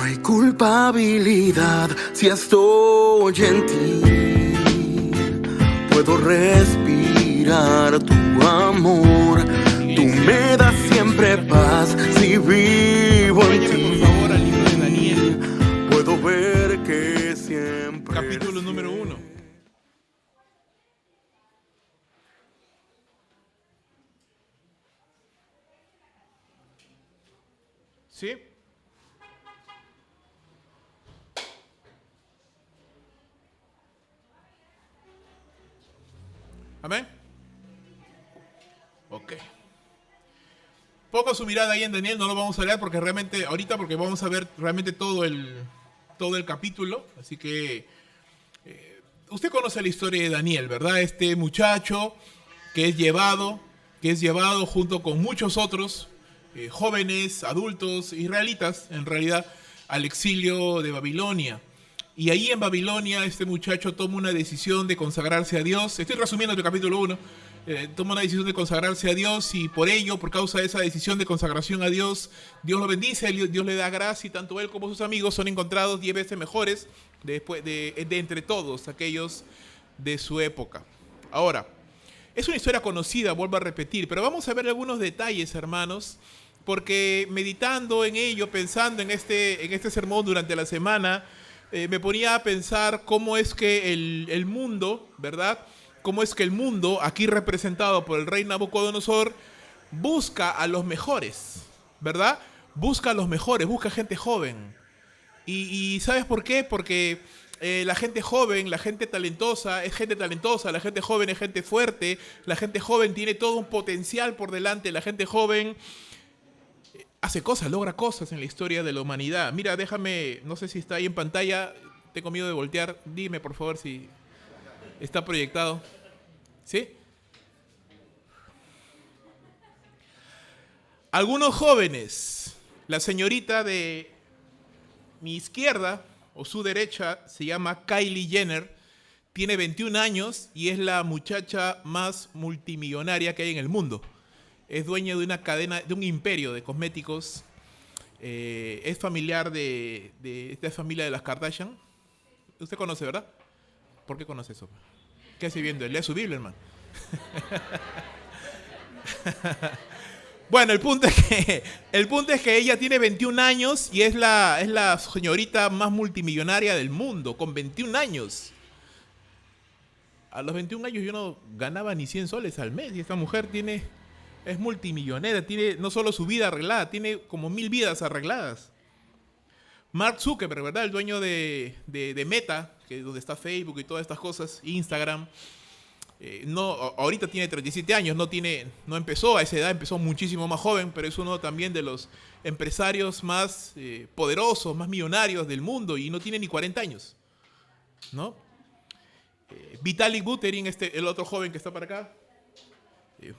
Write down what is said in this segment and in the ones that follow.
hay culpabilidad si estoy en ti. Puedo respirar tu amor. Tú me das siempre paz si vivo en Acompáñame, ti. por favor, al libro de Daniel, Puedo ver que siempre capítulo número 1. ¿Sí? ¿Amén? Ok. Ponga su mirada ahí en Daniel, no lo vamos a leer porque realmente, ahorita porque vamos a ver realmente todo el capítulo. Así que usted conoce la historia de Daniel, ¿verdad? Este muchacho que es llevado junto con muchos otros jóvenes, adultos, israelitas, en realidad, al exilio de Babilonia. Y ahí en Babilonia este muchacho toma una decisión de consagrarse a Dios. Estoy resumiendo el capítulo 1. Toma una decisión de consagrarse a Dios y por ello, por causa de esa decisión de consagración a Dios, Dios lo bendice, Dios le da gracia y tanto él como sus amigos son encontrados 10 veces mejores después de entre todos aquellos de su época. Ahora, es una historia conocida, vuelvo a repetir, pero vamos a ver algunos detalles, hermanos, porque meditando en ello, pensando en este sermón durante la semana, me ponía a pensar cómo es que el mundo, ¿verdad? Cómo es que el mundo, aquí representado por el rey Nabucodonosor, busca a los mejores, ¿verdad? Busca a los mejores, busca gente joven. Y ¿sabes por qué? Porque la gente joven, la gente talentosa, es gente talentosa, la gente joven es gente fuerte, la gente joven tiene todo un potencial por delante, la gente joven hace cosas, logra cosas en la historia de la humanidad. Mira, déjame, no sé si está ahí en pantalla, tengo miedo de voltear, dime por favor si está proyectado. ¿Sí? Algunos jóvenes, la señorita de mi izquierda o su derecha se llama Kylie Jenner, tiene 21 años y es la muchacha más multimillonaria que hay en el mundo. Es dueña de una cadena, de un imperio de cosméticos. Es familiar de esta familia de las Kardashian. Usted conoce, ¿verdad? ¿Por qué conoce eso? ¿Qué hace viendo? Lee su Biblia, hermano. Bueno, el punto es que ella tiene 21 años y es la señorita más multimillonaria del mundo, con 21 años. A los 21 años yo no ganaba ni 100 soles al mes y esta mujer es multimillonaria, tiene no solo su vida arreglada, tiene como 1000 vidas arregladas. Mark Zuckerberg, ¿verdad? El dueño de Meta, que es donde está Facebook y todas estas cosas, Instagram. Ahorita tiene 37 años, no empezó a esa edad, empezó muchísimo más joven, pero es uno también de los empresarios más poderosos, más millonarios del mundo y no tiene ni 40 años, ¿no? Vitalik Buterin, el otro joven que está para acá,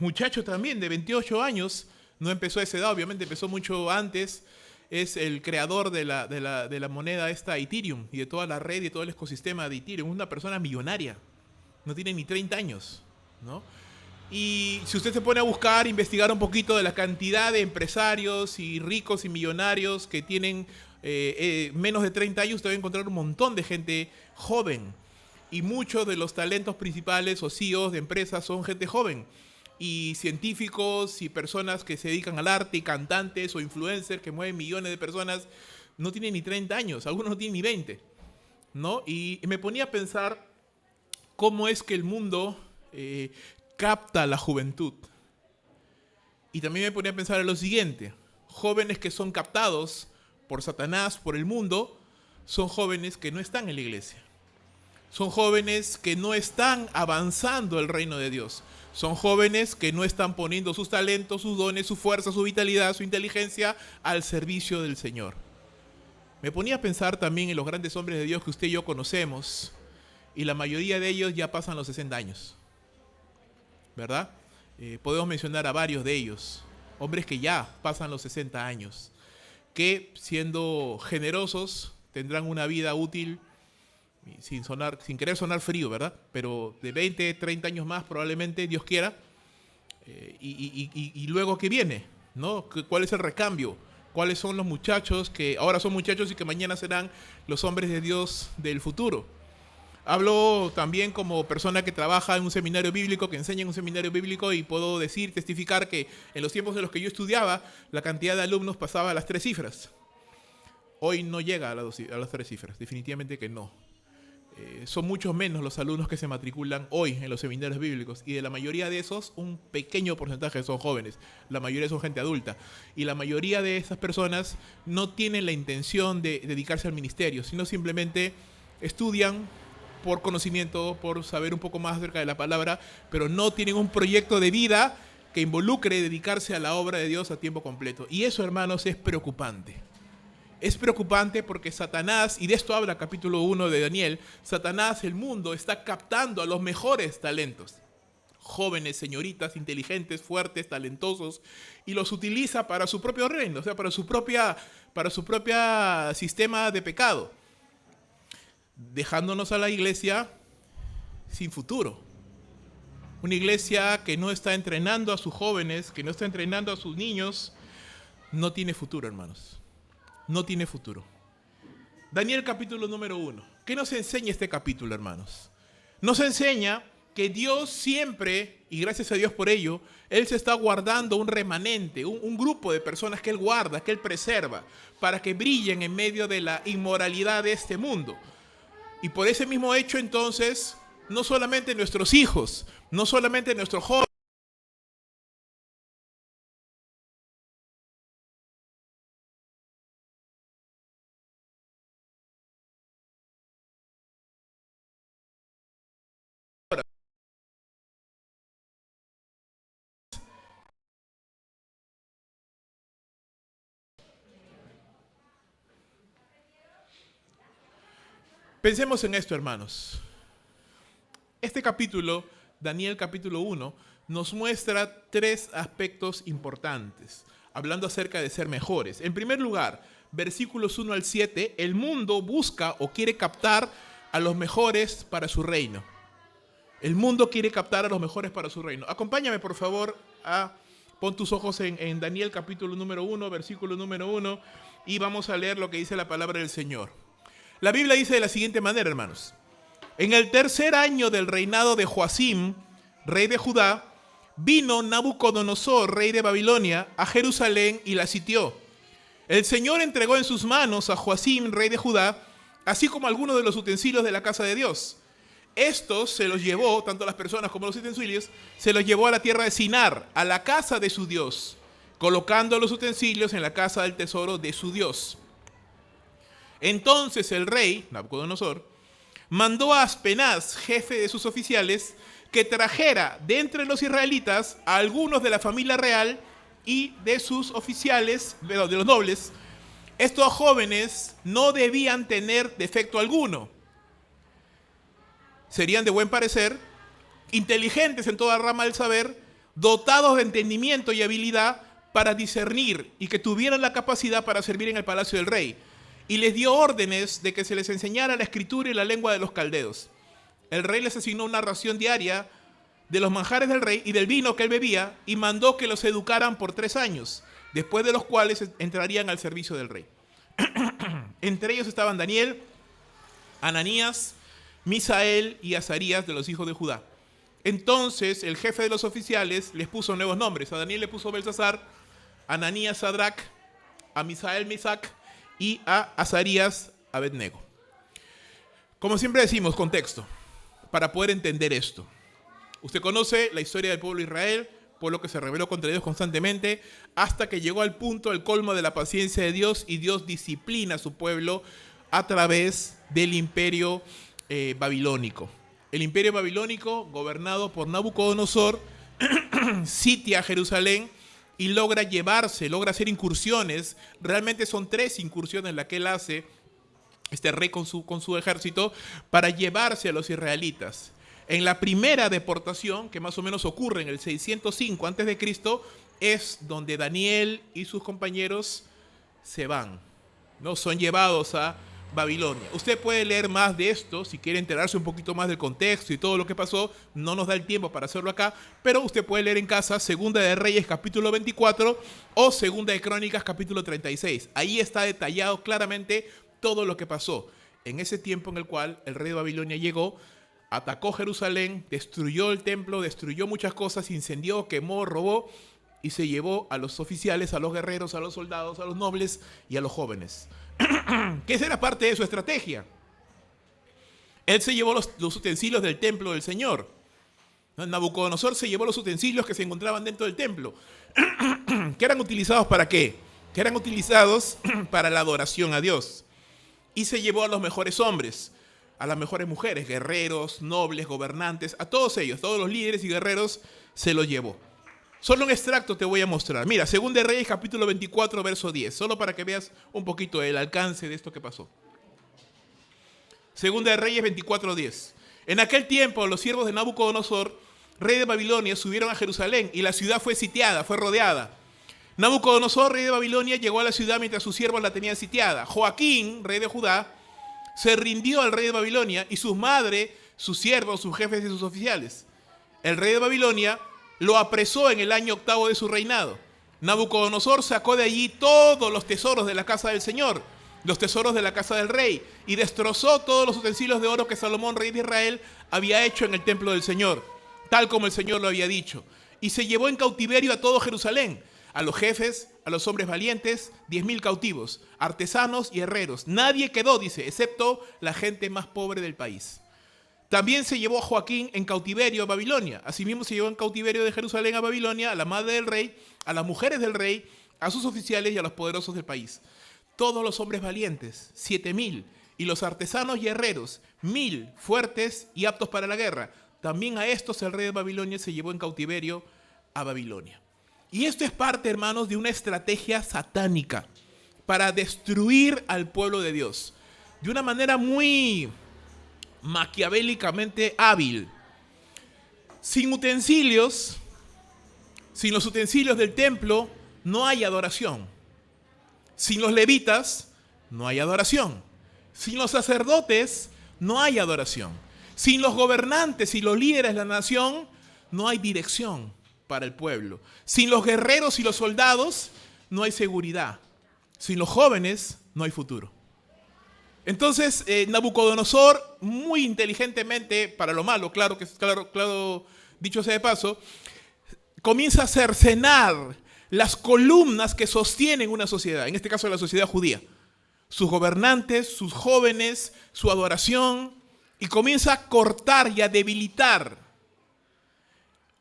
muchacho también de 28 años, no empezó a esa edad, obviamente empezó mucho antes. Es el creador de la moneda esta Ethereum y de toda la red y de todo el ecosistema de Ethereum. Es una persona millonaria. No tiene ni 30 años, ¿no? Y si usted se pone a buscar, investigar un poquito de la cantidad de empresarios y ricos y millonarios que tienen menos de 30 años, usted va a encontrar un montón de gente joven. Y muchos de los talentos principales o CEOs de empresas son gente joven. Y científicos y personas que se dedican al arte y cantantes o influencers que mueven millones de personas no tienen ni 30 años, algunos no tienen ni 20, ¿no? Y me ponía a pensar cómo es que el mundo capta la juventud. Y también me ponía a pensar en lo siguiente: jóvenes que son captados por Satanás, por el mundo, son jóvenes que no están en la iglesia. Son jóvenes que no están avanzando el reino de Dios. Son jóvenes que no están poniendo sus talentos, sus dones, su fuerza, su vitalidad, su inteligencia al servicio del Señor. Me ponía a pensar también en los grandes hombres de Dios que usted y yo conocemos, y la mayoría de ellos ya pasan los 60 años, ¿verdad? Podemos mencionar a varios de ellos, hombres que ya pasan los 60 años, que siendo generosos tendrán una vida útil, sin querer sonar frío, ¿verdad? Pero de 20, 30 años más probablemente, Dios quiera. Y luego, ¿qué viene? ¿No? ¿Cuál es el recambio? cuáles son los muchachos que ahora son muchachos y que mañana serán los hombres de Dios del futuro. Hablo también como persona que trabaja en un seminario bíblico, que enseña en un seminario bíblico, y puedo decir, testificar que en los tiempos en los que yo estudiaba, la cantidad de alumnos pasaba a las 3 cifras. Hoy no llega a las 3 cifras, definitivamente que no. Son muchos menos los alumnos que se matriculan hoy en los seminarios bíblicos, y de la mayoría de esos, un pequeño porcentaje son jóvenes, la mayoría son gente adulta, y la mayoría de esas personas no tienen la intención de dedicarse al ministerio, sino simplemente estudian por conocimiento, por saber un poco más acerca de la palabra, pero no tienen un proyecto de vida que involucre dedicarse a la obra de Dios a tiempo completo. Y eso, hermanos, es preocupante. Es preocupante porque Satanás, y de esto habla capítulo 1 de Daniel, Satanás, el mundo, está captando a los mejores talentos. Jóvenes, señoritas, inteligentes, fuertes, talentosos, y los utiliza para su propio reino, o sea, para su propia sistema de pecado, dejándonos a la iglesia sin futuro. Una iglesia que no está entrenando a sus jóvenes, que no está entrenando a sus niños, no tiene futuro, hermanos. No tiene futuro. Daniel capítulo número 1. ¿Qué nos enseña este capítulo, hermanos? Nos enseña que Dios siempre, y gracias a Dios por ello, Él se está guardando un remanente, un grupo de personas que Él guarda, que Él preserva, para que brillen en medio de la inmoralidad de este mundo. Y por ese mismo hecho, entonces, no solamente nuestros hijos, no solamente nuestros jóvenes, pensemos en esto, hermanos. Este capítulo, Daniel capítulo 1, nos muestra 3 aspectos importantes, hablando acerca de ser mejores. En primer lugar, versículos 1 al 7, el mundo busca o quiere captar a los mejores para su reino. El mundo quiere captar a los mejores para su reino. Acompáñame, por favor, pon tus ojos en Daniel capítulo número 1, versículo número 1, y vamos a leer lo que dice la palabra del Señor. La Biblia dice de la siguiente manera, hermanos. En el 3er año del reinado de Joacim, rey de Judá, vino Nabucodonosor, rey de Babilonia, a Jerusalén y la sitió. El Señor entregó en sus manos a Joacim, rey de Judá, así como algunos de los utensilios de la casa de Dios. Estos se los llevó, tanto las personas como los utensilios, se los llevó a la tierra de Sinar, a la casa de su Dios, colocando los utensilios en la casa del tesoro de su Dios. Entonces el rey, Nabucodonosor, mandó a Aspenaz, jefe de sus oficiales, que trajera de entre los israelitas a algunos de la familia real y de sus oficiales, de los nobles. Estos jóvenes no debían tener defecto alguno. Serían de buen parecer, inteligentes en toda rama del saber, dotados de entendimiento y habilidad para discernir, y que tuvieran la capacidad para servir en el palacio del rey. Y les dio órdenes de que se les enseñara la escritura y la lengua de los caldeos. El rey les asignó una ración diaria de los manjares del rey y del vino que él bebía, y mandó que los educaran por 3 años, después de los cuales entrarían al servicio del rey. Entre ellos estaban Daniel, Ananías, Misael y Azarías, de los hijos de Judá. Entonces el jefe de los oficiales les puso nuevos nombres. A Daniel le puso Belsasar, a Ananías Sadrac, a Misael Misac y a Azarías Abednego. Como siempre decimos, contexto, para poder entender esto. Usted conoce la historia del pueblo de Israel, pueblo que se rebeló contra Dios constantemente, hasta que llegó al punto, el colmo de la paciencia de Dios, y Dios disciplina a su pueblo a través del imperio babilónico. El imperio babilónico, gobernado por Nabucodonosor, sitia Jerusalén y logra hacer incursiones. Realmente son 3 incursiones las que él hace, este rey con su ejército, para llevarse a los israelitas. En la primera deportación, que más o menos ocurre en el 605 a.C., es donde Daniel y sus compañeros se van, ¿no? Son llevados a Babilonia. Usted puede leer más de esto si quiere enterarse un poquito más del contexto y todo lo que pasó. No nos da el tiempo para hacerlo acá, pero usted puede leer en casa Segunda de Reyes capítulo 24 o Segunda de Crónicas capítulo 36. Ahí está detallado claramente todo lo que pasó en ese tiempo en el cual el rey de Babilonia llegó, atacó Jerusalén, destruyó el templo, destruyó muchas cosas, incendió, quemó, robó y se llevó a los oficiales, a los guerreros, a los soldados, a los nobles y a los jóvenes. Que esa era parte de su estrategia. Él se llevó los utensilios del templo del Señor. Nabucodonosor se llevó los utensilios que se encontraban dentro del templo. ¿Que eran utilizados para qué? Que eran utilizados para la adoración a Dios. Y se llevó a los mejores hombres, a las mejores mujeres, guerreros, nobles, gobernantes, a todos ellos, todos los líderes y guerreros se los llevó. Solo un extracto te voy a mostrar. Mira, Segunda de Reyes capítulo 24, verso 10. Solo para que veas un poquito el alcance de esto que pasó. Segunda de Reyes 24, 10. En aquel tiempo los siervos de Nabucodonosor, rey de Babilonia, subieron a Jerusalén y la ciudad fue sitiada, fue rodeada. Nabucodonosor, rey de Babilonia, llegó a la ciudad mientras sus siervos la tenían sitiada. Joaquín, rey de Judá, se rindió al rey de Babilonia y su madre, sus siervos, sus jefes y sus oficiales. El rey de Babilonia lo apresó en el año 8º de su reinado. Nabucodonosor sacó de allí todos los tesoros de la casa del Señor, los tesoros de la casa del rey, y destrozó todos los utensilios de oro que Salomón, rey de Israel, había hecho en el templo del Señor, tal como el Señor lo había dicho. Y se llevó en cautiverio a todo Jerusalén, a los jefes, a los hombres valientes, 10,000 cautivos, artesanos y herreros. Nadie quedó, dice, excepto la gente más pobre del país. También se llevó a Joaquín en cautiverio a Babilonia. Asimismo se llevó en cautiverio de Jerusalén a Babilonia a la madre del rey, a las mujeres del rey, a sus oficiales y a los poderosos del país. Todos los hombres valientes, 7,000, y los artesanos y herreros, 1,000, fuertes y aptos para la guerra. También a estos el rey de Babilonia se llevó en cautiverio a Babilonia. Y esto es parte, hermanos, de una estrategia satánica para destruir al pueblo de Dios. De una manera muy maquiavélicamente hábil. Sin utensilios, sin los utensilios del templo, no hay adoración. Sin los levitas, no hay adoración. Sin los sacerdotes, no hay adoración. Sin los gobernantes y los líderes de la nación, no hay dirección para el pueblo. Sin los guerreros y los soldados, no hay seguridad. Sin los jóvenes, no hay futuro. Entonces, Nabucodonosor, muy inteligentemente, para lo malo, claro, dicho sea de paso, comienza a cercenar las columnas que sostienen una sociedad, en este caso la sociedad judía. Sus gobernantes, sus jóvenes, su adoración, y comienza a cortar y a debilitar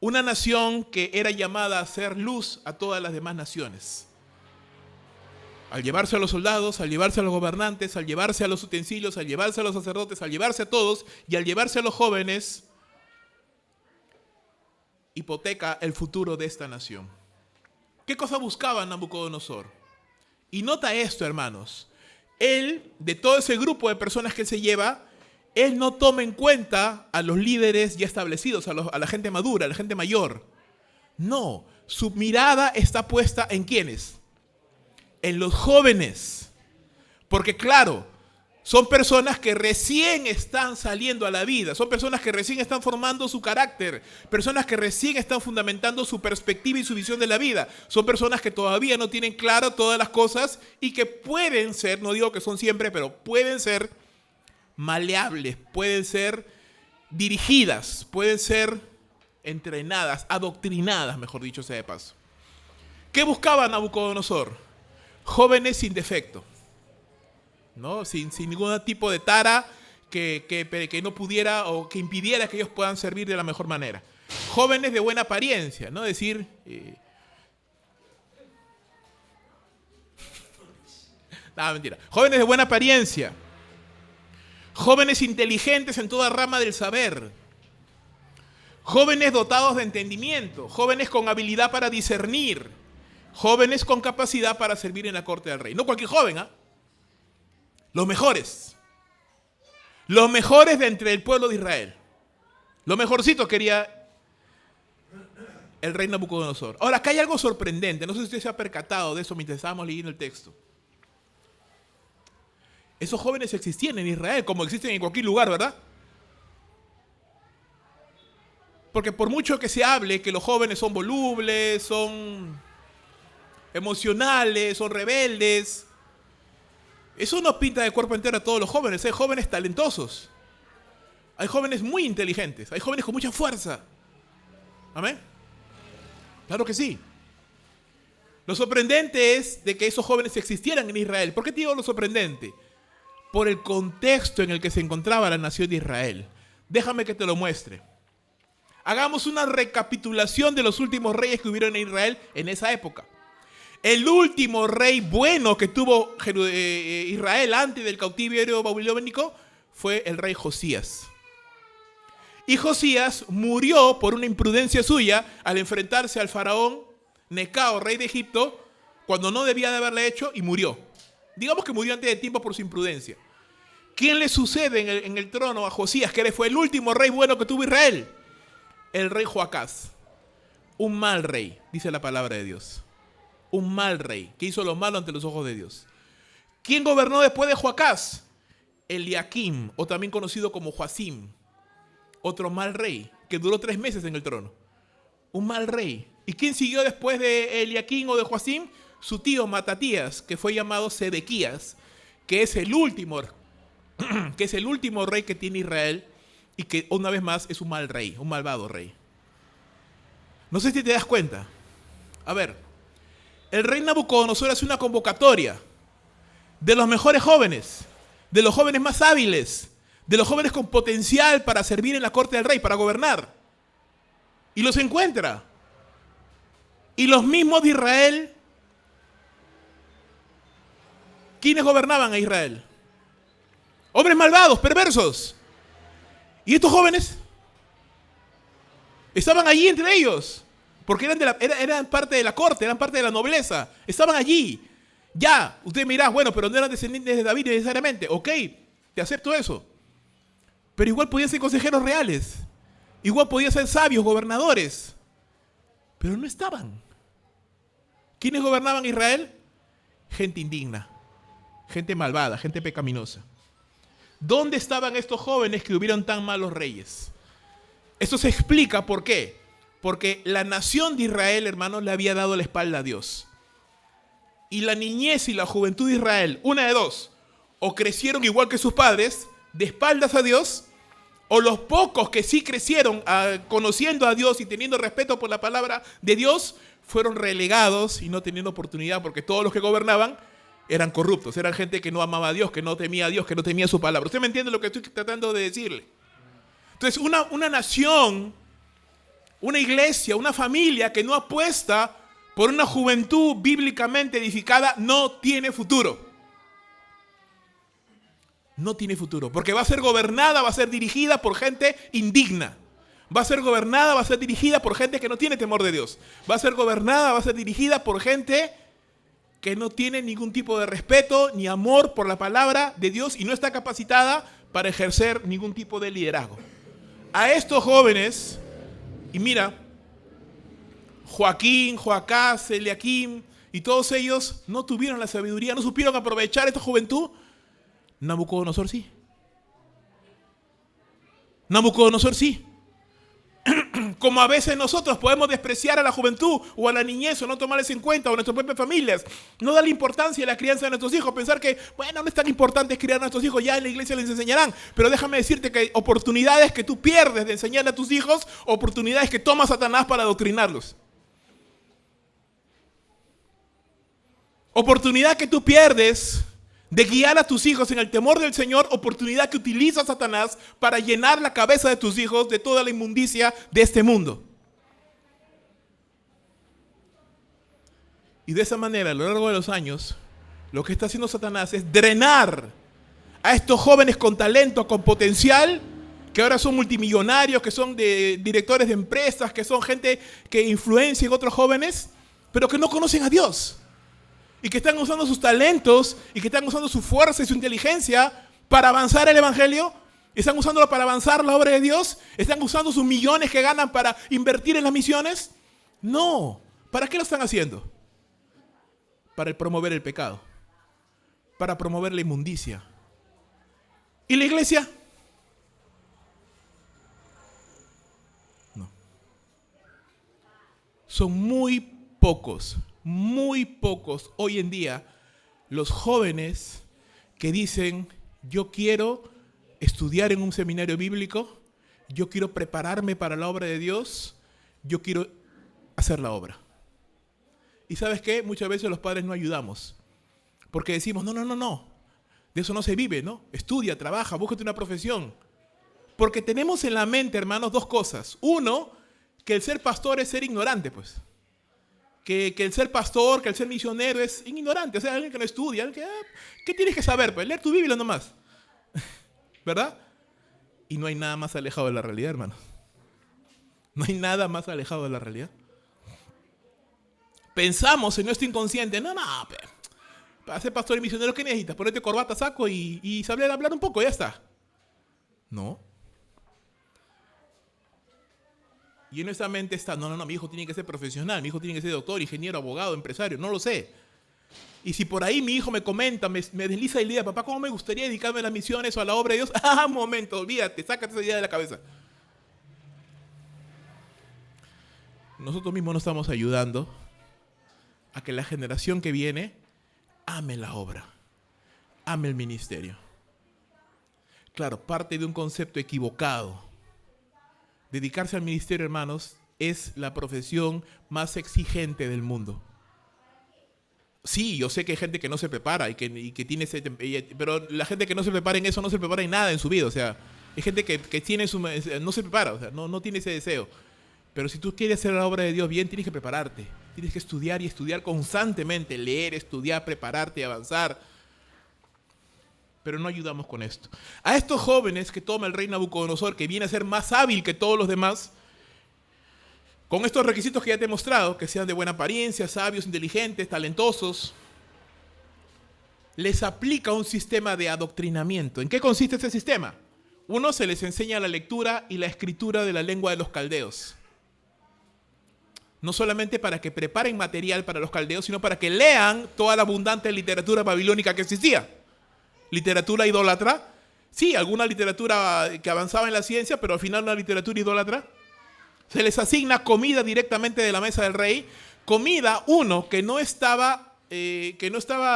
una nación que era llamada a hacer luz a todas las demás naciones. Al llevarse a los soldados, al llevarse a los gobernantes, al llevarse a los utensilios, al llevarse a los sacerdotes, al llevarse a todos y al llevarse a los jóvenes, hipoteca el futuro de esta nación. ¿Qué cosa buscaba Nabucodonosor? Y nota esto, hermanos. Él, de todo ese grupo de personas que se lleva, él no toma en cuenta a los líderes ya establecidos, a la gente madura, a la gente mayor. No, su mirada está puesta ¿en quiénes? En los jóvenes. Porque claro, son personas que recién están saliendo a la vida, son personas que recién están formando su carácter, personas que recién están fundamentando su perspectiva y su visión de la vida. Son personas que todavía no tienen claro todas las cosas y que pueden ser, no digo que son siempre, pero pueden ser maleables, pueden ser dirigidas, pueden ser entrenadas, adoctrinadas, mejor dicho sea de paso. ¿Qué buscaba Nabucodonosor? Jóvenes sin defecto, ¿no? Sin ningún tipo de tara que no pudiera o que impidiera que ellos puedan servir de la mejor manera. Jóvenes de buena apariencia, ¿no? Decir, no, mentira. Jóvenes de buena apariencia. Jóvenes inteligentes en toda rama del saber. Jóvenes dotados de entendimiento. Jóvenes con habilidad para discernir. Jóvenes con capacidad para servir en la corte del rey. No cualquier joven, ¿ah? Los mejores. Los mejores de entre el pueblo de Israel. Lo mejorcito quería el rey Nabucodonosor. Ahora, acá hay algo sorprendente. No sé si usted se ha percatado de eso mientras estábamos leyendo el texto. Esos jóvenes existían en Israel, como existen en cualquier lugar, ¿verdad? Porque por mucho que se hable que los jóvenes son volubles, son emocionales, son rebeldes, eso no pinta de cuerpo entero a todos los jóvenes. Hay jóvenes talentosos, hay jóvenes muy inteligentes, hay jóvenes con mucha fuerza. ¿Amén? Claro que sí. Lo sorprendente es de que esos jóvenes existieran en Israel. ¿Por qué te digo lo sorprendente? Por el contexto en el que se encontraba la nación de Israel. Déjame que te lo muestre. Hagamos una recapitulación de los últimos reyes que hubieron en Israel en esa época. El último rey bueno que tuvo Israel antes del cautiverio babilónico fue el rey Josías. Y Josías murió por una imprudencia suya al enfrentarse al faraón Necao, rey de Egipto, cuando no debía de haberle hecho, y murió. Digamos que murió antes de tiempo por su imprudencia. ¿Quién le sucede en el trono a Josías, que fue el último rey bueno que tuvo Israel? El rey Joacás. Un mal rey, dice la palabra de Dios. Un mal rey, que hizo lo malo ante los ojos de Dios. ¿Quién gobernó después de Joacás? Eliakim, o también conocido como Joacim. Otro mal rey, que duró 3 meses en el trono. Un mal rey. ¿Y quién siguió después de Eliakim o de Joacim? Su tío Matatías, que fue llamado Sedequías, que es el último rey que tiene Israel, y que una vez más es un mal rey, un malvado rey. No sé si te das cuenta. A ver, el rey Nabucodonosor hace una convocatoria de los mejores jóvenes, de los jóvenes más hábiles, de los jóvenes con potencial para servir en la corte del rey, para gobernar. Y los encuentra. Y los mismos de Israel, ¿quiénes gobernaban a Israel? Hombres malvados, perversos. Y estos jóvenes estaban allí entre ellos, porque eran parte de la corte, eran parte de la nobleza. Estaban allí. Ya, usted me dirá, bueno, pero no eran descendientes de David necesariamente. Ok, te acepto eso. Pero igual podían ser consejeros reales. Igual podían ser sabios, gobernadores. Pero no estaban. ¿Quiénes gobernaban Israel? Gente indigna, gente malvada, gente pecaminosa. ¿Dónde estaban estos jóvenes que hubieron tan malos reyes? Esto se explica por qué. Porque la nación de Israel, hermanos, le había dado la espalda a Dios. Y la niñez y la juventud de Israel, una de dos, o crecieron igual que sus padres, de espaldas a Dios, o los pocos que sí crecieron conociendo a Dios y teniendo respeto por la palabra de Dios, fueron relegados y no teniendo oportunidad, porque todos los que gobernaban eran corruptos, eran gente que no amaba a Dios, que no temía a Dios, que no temía su palabra. ¿Usted me entiende lo que estoy tratando de decirle? Entonces, una nación, una iglesia, una familia que no apuesta por una juventud bíblicamente edificada no tiene futuro. No tiene futuro, porque va a ser gobernada, va a ser dirigida por gente indigna. Va a ser gobernada, va a ser dirigida por gente que no tiene temor de Dios. Va a ser gobernada, va a ser dirigida por gente que no tiene ningún tipo de respeto ni amor por la palabra de Dios y no está capacitada para ejercer ningún tipo de liderazgo. A estos jóvenes, y mira, Joaquín, Joacás, Eliakim y todos ellos no tuvieron la sabiduría, no supieron aprovechar esta juventud. Nabucodonosor sí. Nabucodonosor sí. Como a veces nosotros podemos despreciar a la juventud o a la niñez o no tomarles en cuenta o a nuestras propias familias, no darle importancia a la crianza de nuestros hijos, pensar que, bueno, no es tan importante criar a nuestros hijos, ya en la iglesia les enseñarán, pero déjame decirte que hay oportunidades que tú pierdes de enseñarle a tus hijos, oportunidades que toma Satanás para adoctrinarlos. Oportunidad que tú pierdes de guiar a tus hijos en el temor del Señor, oportunidad que utiliza Satanás para llenar la cabeza de tus hijos de toda la inmundicia de este mundo. Y de esa manera, a lo largo de los años, lo que está haciendo Satanás es drenar a estos jóvenes con talento, con potencial, que ahora son multimillonarios, que son directores de empresas, que son gente que influencia en otros jóvenes, pero que no conocen a Dios. Y que están usando sus talentos y que están usando su fuerza y su inteligencia para avanzar el evangelio. Están usándolo para avanzar la obra de Dios. Están usando sus millones que ganan para invertir en las misiones. No. ¿Para qué lo están haciendo? Para promover el pecado. Para promover la inmundicia. ¿Y la iglesia? No. Son muy pocos hoy en día los jóvenes que dicen: yo quiero estudiar en un seminario bíblico, yo quiero prepararme para la obra de Dios, yo quiero hacer la obra. ¿Y sabes qué? Muchas veces los padres no ayudamos, porque decimos: no, de eso no se vive, ¿no? Estudia, trabaja, búscate una profesión. Porque tenemos en la mente, hermanos, dos cosas. Uno, que el ser pastor es ser ignorante, pues. Que el ser pastor, que el ser misionero es ignorante. O sea, alguien que no estudia. Alguien que, ¿qué tienes que saber? Pues leer tu Biblia nomás. ¿Verdad? Y no hay nada más alejado de la realidad, hermanos. No hay nada más alejado de la realidad. Pensamos en nuestro inconsciente: para ser pastor y misionero, ¿qué necesitas? Ponerte corbata, saco y saber hablar un poco, ya está. No. Y en nuestra mente está: no, mi hijo tiene que ser profesional, mi hijo tiene que ser doctor, ingeniero, abogado, empresario, no lo sé. Y si por ahí mi hijo me comenta, me desliza la idea: papá, ¿cómo me gustaría dedicarme a las misiones o a la obra de Dios? Un momento, olvídate, sácate esa idea de la cabeza. Nosotros mismos no estamos ayudando a que la generación que viene ame la obra, ame el ministerio. Claro, parte de un concepto equivocado. Dedicarse al ministerio, hermanos, es la profesión más exigente del mundo. Sí, yo sé que hay gente que no se prepara y que tiene pero la gente que no se prepara en eso no se prepara en nada en su vida. O sea, hay gente que tiene no se prepara, o sea, no tiene ese deseo. Pero si tú quieres hacer la obra de Dios bien, tienes que prepararte. Tienes que estudiar y estudiar constantemente, leer, estudiar, prepararte y avanzar. Pero no ayudamos con esto. A estos jóvenes que toma el rey Nabucodonosor, que viene a ser más hábil que todos los demás, con estos requisitos que ya te he mostrado, que sean de buena apariencia, sabios, inteligentes, talentosos, les aplica un sistema de adoctrinamiento. ¿En qué consiste este sistema? Uno, se les enseña la lectura y la escritura de la lengua de los caldeos. No solamente para que preparen material para los caldeos, sino para que lean toda la abundante literatura babilónica que existía. Literatura idólatra. Sí, alguna literatura que avanzaba en la ciencia, pero al final una literatura idólatra. Se les asigna comida directamente de la mesa del rey. Comida, que no estaba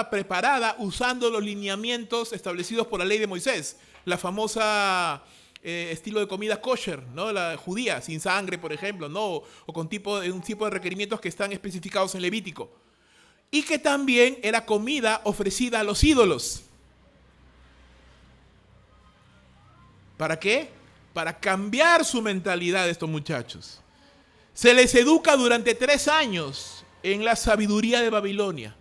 preparada usando los lineamientos establecidos por la ley de Moisés. La famosa estilo de comida kosher, ¿no? La judía, sin sangre, por ejemplo, ¿no? O con un tipo de requerimientos que están especificados en Levítico. Y que también era comida ofrecida a los ídolos. ¿Para qué? Para cambiar su mentalidad de estos muchachos. Se les educa durante 3 años en la sabiduría de Babilonia,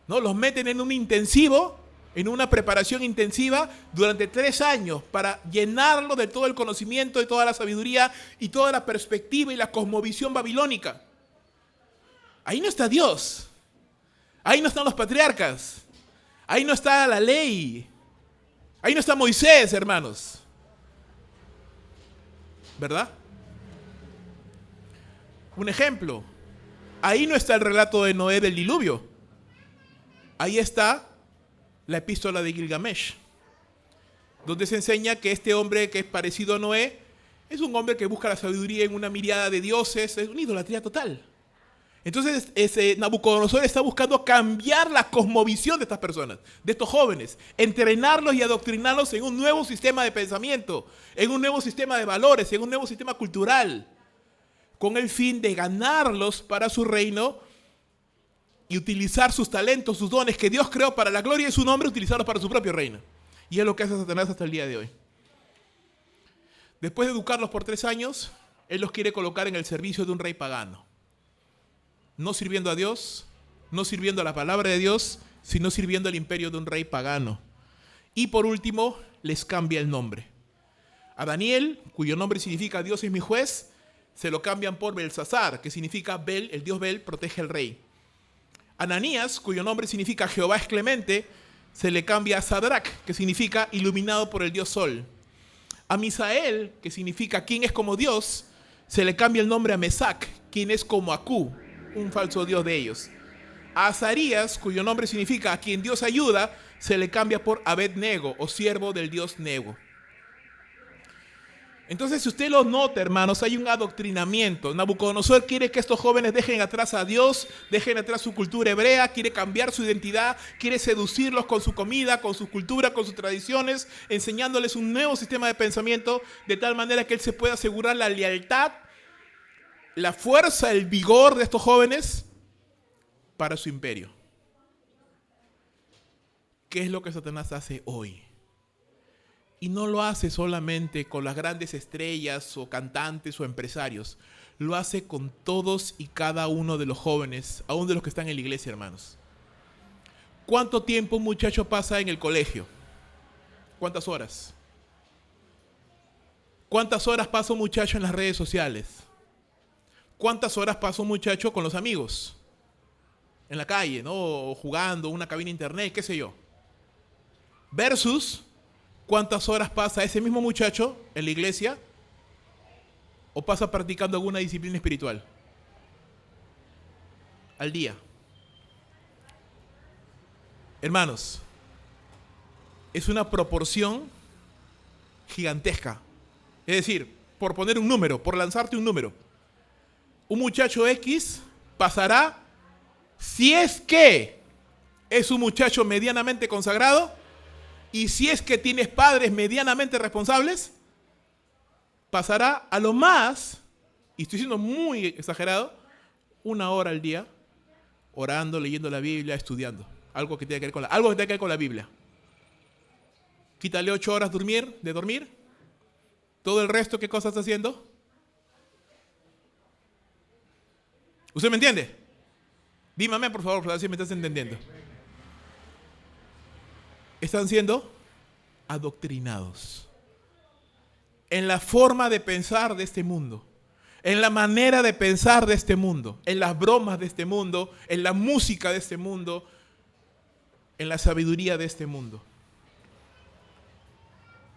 ¿no? Los meten en un intensivo, en una preparación intensiva durante 3 años para llenarlo de todo el conocimiento, de toda la sabiduría y toda la perspectiva y la cosmovisión babilónica. Ahí no está Dios. Ahí no están los patriarcas. Ahí no está la ley. Ahí no está Moisés, hermanos. ¿Verdad? Un ejemplo. Ahí no está el relato de Noé del diluvio. Ahí está la epístola de Gilgamesh, donde se enseña que este hombre que es parecido a Noé es un hombre que busca la sabiduría en una miriada de dioses, es una idolatría total. Entonces Nabucodonosor está buscando cambiar la cosmovisión de estas personas, de estos jóvenes, entrenarlos y adoctrinarlos en un nuevo sistema de pensamiento, en un nuevo sistema de valores, en un nuevo sistema cultural, con el fin de ganarlos para su reino y utilizar sus talentos, sus dones que Dios creó para la gloria de su nombre, utilizarlos para su propio reino. Y es lo que hace Satanás hasta el día de hoy. Después de educarlos por 3 años, él los quiere colocar en el servicio de un rey pagano. No sirviendo a Dios, no sirviendo a la palabra de Dios, sino sirviendo al imperio de un rey pagano. Y por último, les cambia el nombre. A Daniel, cuyo nombre significa Dios es mi juez, se lo cambian por Belsasar, que significa Bel, el dios Bel protege al rey. Ananías, cuyo nombre significa Jehová es clemente, se le cambia a Sadrach, que significa iluminado por el dios Sol. A Misael, que significa quién es como Dios, se le cambia el nombre a Mesac, quien es como Acú, un falso dios de ellos. A Azarías, cuyo nombre significa a quien Dios ayuda, se le cambia por Abed-Nego o siervo del dios Nego. Entonces, si usted lo nota, hermanos, hay un adoctrinamiento. Nabucodonosor quiere que estos jóvenes dejen atrás a Dios, dejen atrás su cultura hebrea, quiere cambiar su identidad, quiere seducirlos con su comida, con su cultura, con sus tradiciones, enseñándoles un nuevo sistema de pensamiento, de tal manera que él se pueda asegurar la lealtad, la fuerza, el vigor de estos jóvenes para su imperio. ¿Qué es lo que Satanás hace hoy? Y no lo hace solamente con las grandes estrellas o cantantes o empresarios. Lo hace con todos y cada uno de los jóvenes, aún de los que están en la iglesia, hermanos. ¿Cuánto tiempo un muchacho pasa en el colegio? ¿Cuántas horas? ¿Cuántas horas pasa un muchacho en las redes sociales? ¿Cuántas horas pasa un muchacho con los amigos? En la calle, ¿no? O jugando, una cabina de internet, qué sé yo. Versus ¿cuántas horas pasa ese mismo muchacho en la iglesia o pasa practicando alguna disciplina espiritual al día? Hermanos, es una proporción gigantesca. Es decir, por poner un número, por lanzarte un número, un muchacho X pasará, si es que es un muchacho medianamente consagrado, y si es que tienes padres medianamente responsables, pasará a lo más, y estoy siendo muy exagerado, 1 hora al día orando, leyendo la Biblia, estudiando. Algo que tenga que ver con la Biblia. Quítale 8 horas de dormir. Todo el resto, ¿qué cosa está haciendo? ¿Usted me entiende? Dígame, por favor, para ver si me estás entendiendo. Están siendo adoctrinados en la forma de pensar de este mundo, en la manera de pensar de este mundo, en las bromas de este mundo, en la música de este mundo, en la sabiduría de este mundo.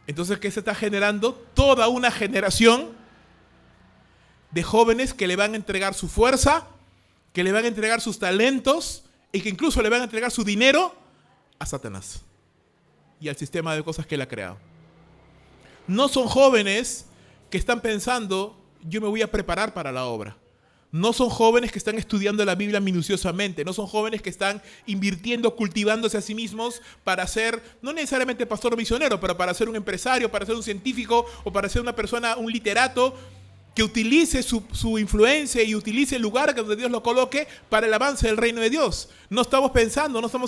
Entonces, ¿qué se está generando? Toda una generación de jóvenes que le van a entregar su fuerza, que le van a entregar sus talentos y que incluso le van a entregar su dinero a Satanás y al sistema de cosas que él ha creado. No son jóvenes que están pensando, yo me voy a preparar para la obra. No son jóvenes que están estudiando la Biblia minuciosamente. No son jóvenes que están invirtiendo, cultivándose a sí mismos para ser, no necesariamente pastor o misionero, pero para ser un empresario, para ser un científico o para ser una persona, un literato que utilice su influencia y utilice el lugar donde Dios lo coloque para el avance del reino de Dios. No estamos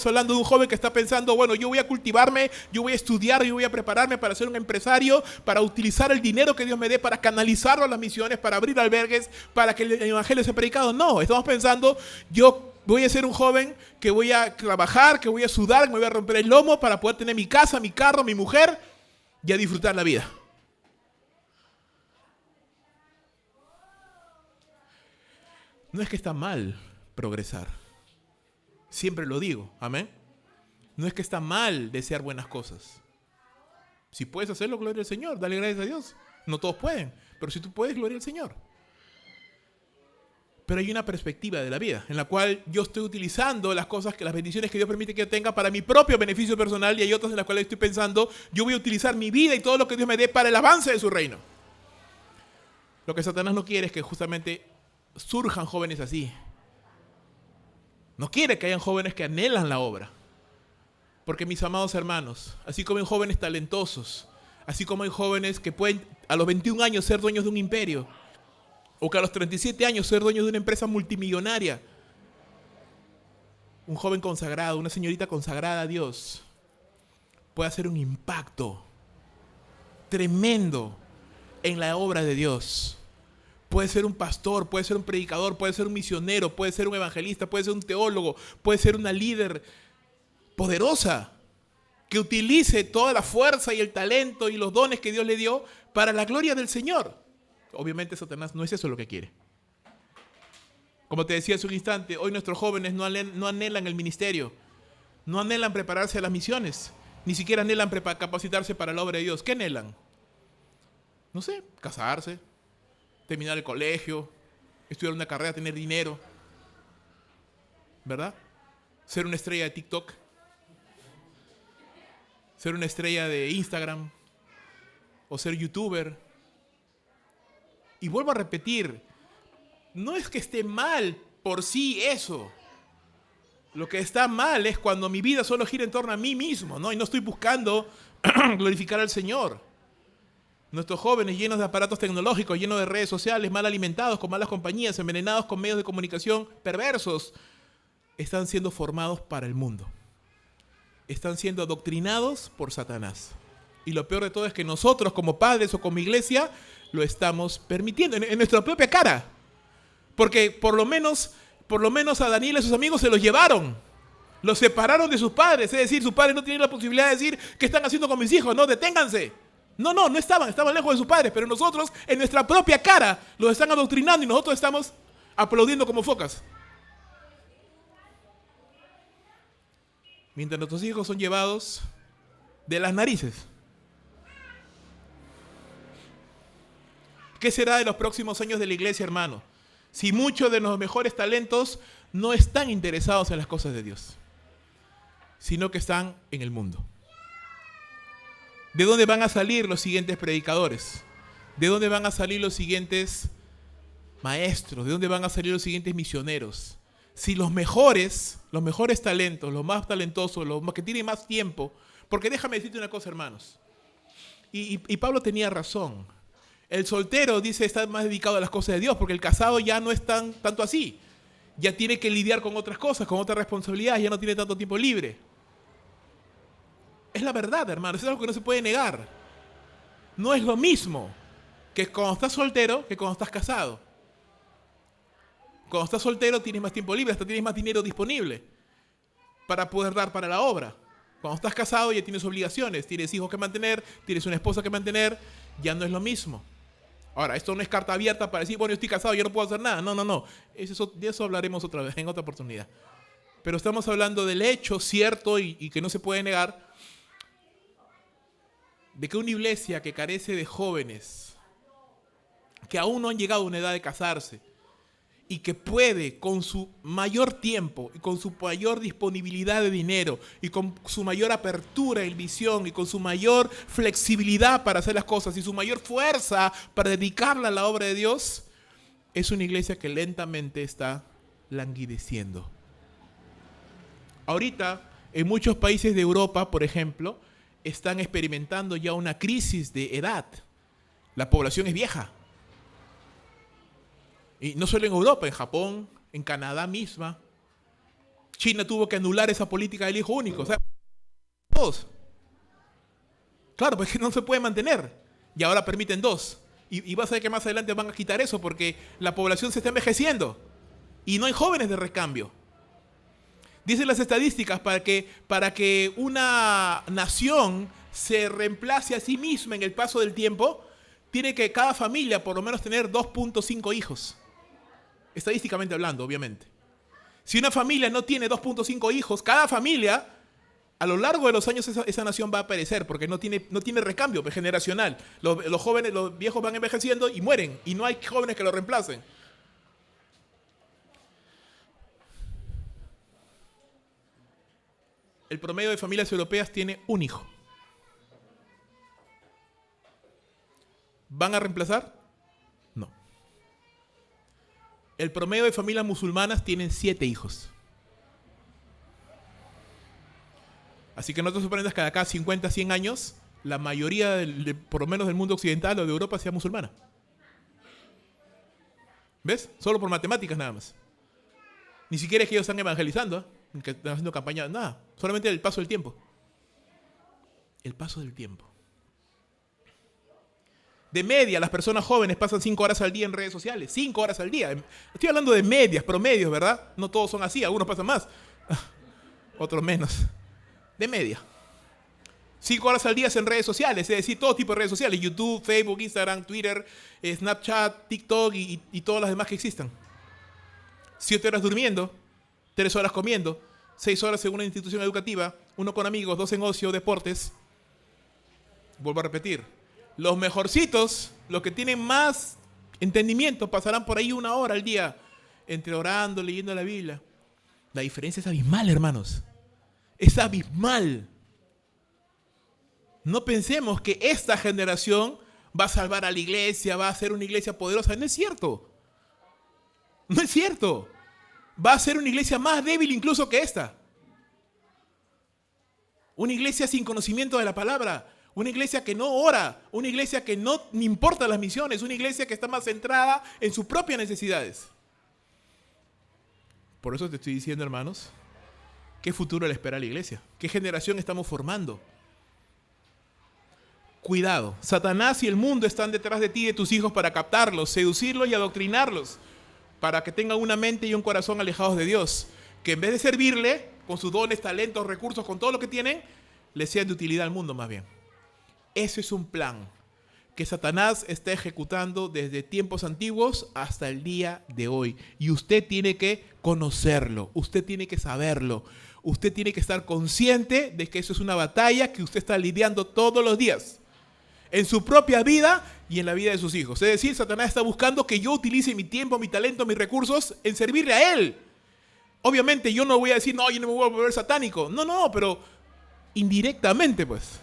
hablando de un joven que está pensando, bueno, yo voy a cultivarme, yo voy a estudiar, yo voy a prepararme para ser un empresario, para utilizar el dinero que Dios me dé, para canalizarlo a las misiones, para abrir albergues, para que el evangelio sea predicado. No, estamos pensando, yo voy a ser un joven que voy a trabajar, que voy a sudar, que me voy a romper el lomo para poder tener mi casa, mi carro, mi mujer y a disfrutar la vida. No es que está mal progresar. Siempre lo digo, amén. No es que está mal desear buenas cosas. Si puedes hacerlo, gloria al Señor, dale gracias a Dios. No todos pueden, pero si tú puedes, gloria al Señor. Pero hay una perspectiva de la vida en la cual yo estoy utilizando las bendiciones que Dios permite que yo tenga para mi propio beneficio personal, y hay otras en las cuales estoy pensando, yo voy a utilizar mi vida y todo lo que Dios me dé para el avance de su reino. Lo que Satanás no quiere es que justamente surjan jóvenes así. No quiere que hayan jóvenes que anhelan la obra. Porque, mis amados hermanos, así como hay jóvenes talentosos, así como hay jóvenes que pueden a los 21 años ser dueños de un imperio, o que a los 37 años ser dueños de una empresa multimillonaria, un joven consagrado, una señorita consagrada a Dios, puede hacer un impacto tremendo en la obra de Dios. Puede ser un pastor, puede ser un predicador, puede ser un misionero, puede ser un evangelista, puede ser un teólogo, puede ser una líder poderosa que utilice toda la fuerza y el talento y los dones que Dios le dio para la gloria del Señor. Obviamente Satanás no es eso lo que quiere. Como te decía hace un instante, hoy nuestros jóvenes no anhelan el ministerio, no anhelan prepararse a las misiones, ni siquiera anhelan capacitarse para la obra de Dios. ¿Qué anhelan? No sé, casarse, terminar el colegio, estudiar una carrera, tener dinero, ¿verdad? ser una estrella de TikTok, ser una estrella de Instagram o ser youtuber. Y vuelvo a repetir, no es que esté mal por sí eso. Lo que está mal es cuando mi vida solo gira en torno a mí mismo, ¿no? Y no estoy buscando glorificar al Señor. Nuestros jóvenes llenos de aparatos tecnológicos, llenos de redes sociales, mal alimentados, con malas compañías, envenenados con medios de comunicación perversos, están siendo formados para el mundo. Están siendo adoctrinados por Satanás. Y lo peor de todo es que nosotros, como padres o como iglesia, lo estamos permitiendo en nuestra propia cara. Porque por lo menos a Daniel y sus amigos se los llevaron. Los separaron de sus padres. Es decir, sus padres no tienen la posibilidad de decir ¿qué están haciendo con mis hijos? No, deténganse. No estaban lejos de sus padres. Pero nosotros, en nuestra propia cara, los están adoctrinando y nosotros estamos aplaudiendo como focas. Mientras nuestros hijos son llevados de las narices. ¿Qué será de los próximos años de la iglesia, hermano? Si muchos de los mejores talentos no están interesados en las cosas de Dios, sino que están en el mundo. ¿De dónde van a salir los siguientes predicadores? ¿De dónde van a salir los siguientes maestros? ¿De dónde van a salir los siguientes misioneros? Si los mejores talentos, los más talentosos, los que tienen más tiempo, porque déjame decirte una cosa, hermanos, y Pablo tenía razón. El soltero, dice, está más dedicado a las cosas de Dios, porque el casado ya no es tanto así. Ya tiene que lidiar con otras cosas, con otras responsabilidades, ya no tiene tanto tiempo libre. Es la verdad, hermano, es algo que no se puede negar. No es lo mismo que cuando estás soltero que cuando estás casado. Cuando estás soltero tienes más tiempo libre, hasta tienes más dinero disponible para poder dar para la obra. Cuando estás casado ya tienes obligaciones, tienes hijos que mantener, tienes una esposa que mantener, ya no es lo mismo. Ahora, esto no es carta abierta para decir, bueno, yo estoy casado, yo no puedo hacer nada. No. De eso hablaremos otra vez, en otra oportunidad. Pero estamos hablando del hecho cierto y que no se puede negar de que una iglesia que carece de jóvenes, que aún no han llegado a una edad de casarse, y que puede con su mayor tiempo y con su mayor disponibilidad de dinero y con su mayor apertura y visión y con su mayor flexibilidad para hacer las cosas y su mayor fuerza para dedicarla a la obra de Dios, es una iglesia que lentamente está languideciendo. Ahorita, en muchos países de Europa, por ejemplo, están experimentando ya una crisis de edad. La población es vieja. Y no solo en Europa, en Japón, en Canadá misma. China tuvo que anular esa política del hijo único. O sea, todos. Claro, pues que no se puede mantener. Y ahora permiten dos. Y vas a ver que más adelante van a quitar eso porque la población se está envejeciendo. Y no hay jóvenes de recambio. Dicen las estadísticas, para que una nación se reemplace a sí misma en el paso del tiempo, tiene que cada familia por lo menos tener 2.5 hijos. Estadísticamente hablando, obviamente. Si una familia no tiene 2.5 hijos, cada familia, a lo largo de los años esa nación va a perecer porque no tiene recambio generacional. Los jóvenes, los viejos van envejeciendo y mueren y no hay jóvenes que lo reemplacen. El promedio de familias europeas tiene un hijo. ¿Van a reemplazar? No. El promedio de familias musulmanas tienen 7 hijos. Así que no te sorprendas que de acá a 50, 100 años, la mayoría, por lo menos del mundo occidental o de Europa, sea musulmana. ¿Ves? Solo por matemáticas nada más. Ni siquiera es que ellos están evangelizando, que están haciendo campaña, nada. Solamente el paso del tiempo. El paso del tiempo. De media, las personas jóvenes pasan 5 horas al día en redes sociales. 5 horas al día. Estoy hablando de medias, promedios, ¿verdad? No todos son así, algunos pasan más. Otros menos. De media. 5 horas al día en redes sociales, es decir, todo tipo de redes sociales. YouTube, Facebook, Instagram, Twitter, Snapchat, TikTok y todas las demás que existan. 7 horas durmiendo, 3 horas comiendo, 6 horas en una institución educativa, 1 con amigos, 2 en ocio, deportes. Vuelvo a repetir. Los mejorcitos, los que tienen más entendimiento, pasarán por ahí 1 hora al día, entre orando, leyendo la Biblia. La diferencia es abismal, hermanos. Es abismal. No pensemos que esta generación va a salvar a la iglesia, va a ser una iglesia poderosa. No es cierto. No es cierto. Va a ser una iglesia más débil incluso que esta. Una iglesia sin conocimiento de la palabra. Una iglesia que no ora. Una iglesia que no le importa las misiones. Una iglesia que está más centrada en sus propias necesidades. Por eso te estoy diciendo, hermanos, ¿qué futuro le espera a la iglesia? ¿Qué generación estamos formando? Cuidado, Satanás y el mundo están detrás de ti y de tus hijos para captarlos, seducirlos y adoctrinarlos, para que tengan una mente y un corazón alejados de Dios, que en vez de servirle, con sus dones, talentos, recursos, con todo lo que tienen, les sean de utilidad al mundo más bien. Ese es un plan que Satanás está ejecutando desde tiempos antiguos hasta el día de hoy. Y usted tiene que conocerlo, usted tiene que saberlo, usted tiene que estar consciente de que eso es una batalla que usted está lidiando todos los días. En su propia vida y en la vida de sus hijos. Es decir, Satanás está buscando que yo utilice mi tiempo, mi talento, mis recursos en servirle a él. Obviamente yo no voy a decir, no, yo no me voy a volver satánico. No, pero indirectamente pues.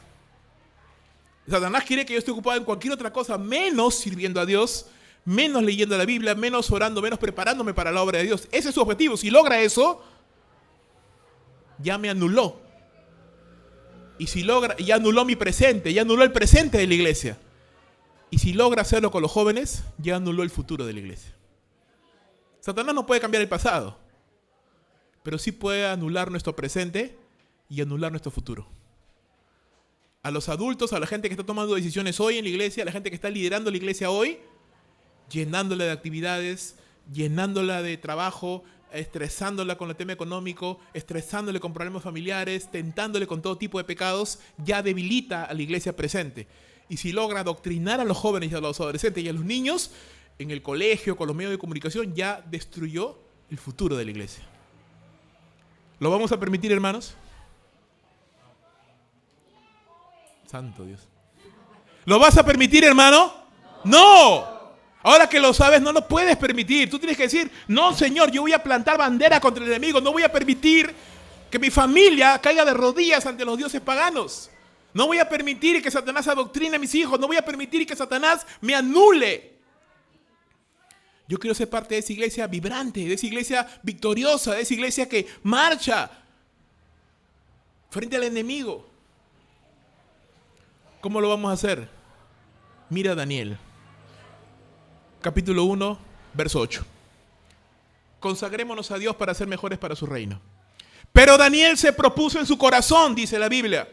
Satanás quiere que yo esté ocupado en cualquier otra cosa, menos sirviendo a Dios, menos leyendo la Biblia, menos orando, menos preparándome para la obra de Dios. Ese es su objetivo. Si logra eso, ya me anuló. Y si logra, ya anuló mi presente, ya anuló el presente de la iglesia. Y si logra hacerlo con los jóvenes, ya anuló el futuro de la iglesia. Satanás no puede cambiar el pasado, pero sí puede anular nuestro presente y anular nuestro futuro. A los adultos, a la gente que está tomando decisiones hoy en la iglesia, a la gente que está liderando la iglesia hoy, llenándola de actividades, llenándola de trabajo, estresándola con el tema económico, estresándole con problemas familiares, tentándole con todo tipo de pecados, ya debilita a la iglesia presente. Y si logra adoctrinar a los jóvenes y a los adolescentes y a los niños, en el colegio, con los medios de comunicación, ya destruyó el futuro de la iglesia. ¿Lo vamos a permitir, hermanos? Santo Dios. ¿Lo vas a permitir, hermano? ¡No! Ahora que lo sabes, no lo puedes permitir. Tú tienes que decir, no, Señor, yo voy a plantar bandera contra el enemigo. No voy a permitir que mi familia caiga de rodillas ante los dioses paganos. No voy a permitir que Satanás adoctrine a mis hijos. No voy a permitir que Satanás me anule. Yo quiero ser parte de esa iglesia vibrante, de esa iglesia victoriosa, de esa iglesia que marcha frente al enemigo. ¿Cómo lo vamos a hacer? Mira a Daniel. Capítulo 1, verso 8. Consagrémonos a Dios para ser mejores para su reino. Pero Daniel se propuso en su corazón, dice la Biblia,